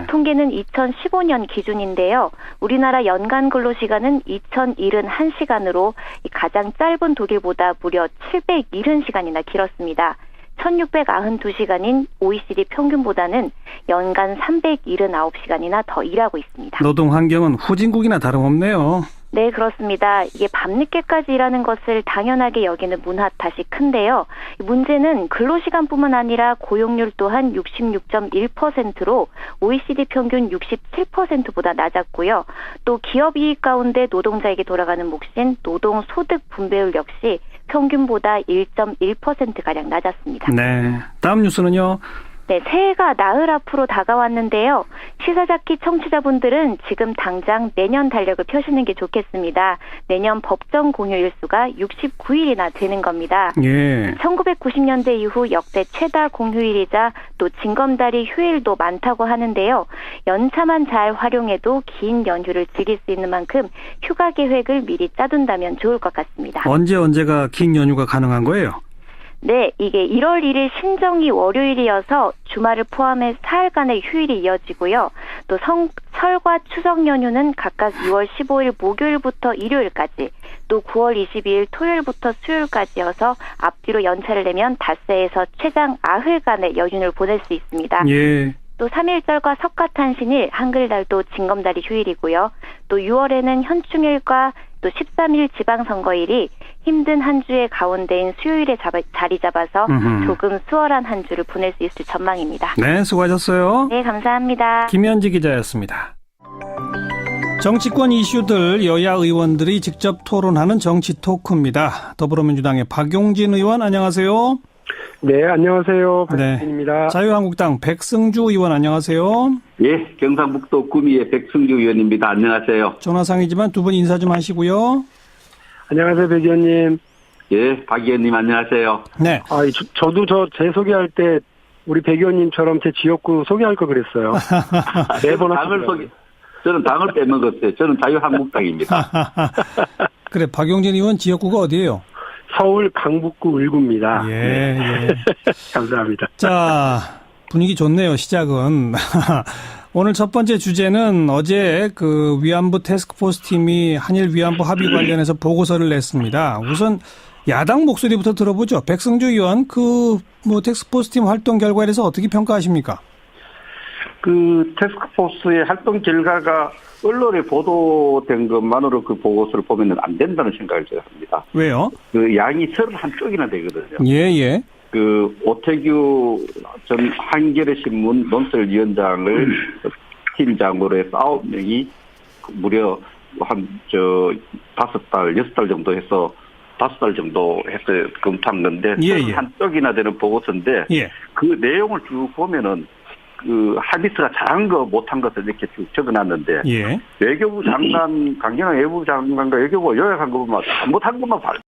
통계는 2015년 기준인데요. 우리나라 연간 근로시간은 2071시간으로 가장 짧은 독일보다 무려 770시간이나 길었습니다. 1692시간인 OECD 평균보다는 연간 379시간이나 더 일하고 있습니다. 노동 환경은 후진국이나 다름없네요. 네, 그렇습니다. 이게 밤늦게까지 일하는 것을 당연하게 여기는 문화 탓이 큰데요. 문제는 근로시간뿐만 아니라 고용률 또한 66.1%로 OECD 평균 67%보다 낮았고요. 또 기업 이익 가운데 노동자에게 돌아가는 몫인 노동소득 분배율 역시 평균보다 1.1%가량 낮았습니다. 네, 다음 뉴스는요? 네, 새해가 나흘 앞으로 다가왔는데요. 시사잡기 청취자분들은 지금 당장 내년 달력을 펴시는 게 좋겠습니다. 내년 법정 공휴일 수가 69일이나 되는 겁니다. 1990년대 이후 역대 최다 공휴일이자 또 징검다리 휴일도 많다고 하는데요. 연차만 잘 활용해도 긴 연휴를 즐길 수 있는 만큼 휴가 계획을 미리 짜둔다면 좋을 것 같습니다. 언제가 긴 연휴가 가능한 거예요? 네, 이게 1월 1일 신정이 월요일이어서 주말을 포함해 사흘간의 휴일이 이어지고요. 또 설과 추석 연휴는 각각 2월 15일 목요일부터 일요일까지, 또 9월 22일 토요일부터 수요일까지여서 앞뒤로 연차를 내면 닷새에서 최장 9일간의 연휴를 보낼 수 있습니다. 또 3.1절과 석가탄신일, 한글날도 징검다리 휴일이고요. 또 6월에는 현충일과 또 13일 지방선거일이 힘든 한 주의 가운데인 수요일에 자리 잡아서 조금 수월한 한 주를 보낼 수 있을 전망입니다. 네, 수고하셨어요. 네, 감사합니다. 김현지 기자였습니다. 정치권 이슈들 여야 의원들이 직접 토론하는 정치 토크입니다. 더불어민주당의 박용진 의원 안녕하세요. 네, 안녕하세요. 박용진입니다. 네. 자유한국당 백승주 의원 안녕하세요. 예, 경상북도 구미의 백승주 의원입니다. 안녕하세요. 전화상이지만 두 분 인사 좀 하시고요. 안녕하세요, 백 의원님. 예, 박 의원님 안녕하세요. 네. 저도 제 소개할 때 우리 백 의원님처럼 제 지역구 소개할 거 그랬어요. 매번 저는 당을 빼먹었어요. 저는 자유한국당입니다. 그래, 박용진 의원 지역구가 어디예요? 서울 강북구 을구입니다. 예. 감사합니다. 자, 분위기 좋네요, 시작은. 오늘 첫 번째 주제는 어제 그 위안부 태스크포스 팀이 한일 위안부 합의 관련해서 보고서를 냈습니다. 우선 야당 목소리부터 들어보죠. 백승주 의원, 태스크포스 팀 활동 결과에 대해서 어떻게 평가하십니까? 태스크포스의 활동 결과가 언론에 보도된 것만으로 그 보고서를 보면은 안 된다는 생각을 제가 합니다. 왜요? 양이 31쪽이나 되거든요. 예. 오태규 전 한겨레 신문 논설위원장을 팀장으로 해서 9명이 무려 5달, 6달 정도 해서 5달 정도 해서 검토한 건데, 31쪽이나 되는 보고서인데, 그 내용을 쭉 보면은, 하비스가 잘한 거, 못한 것을 이렇게 쭉 적어놨는데, 외교부 장관, 강경화 외교부 장관과 외교부가 요약한 거 보면 잘못한 것만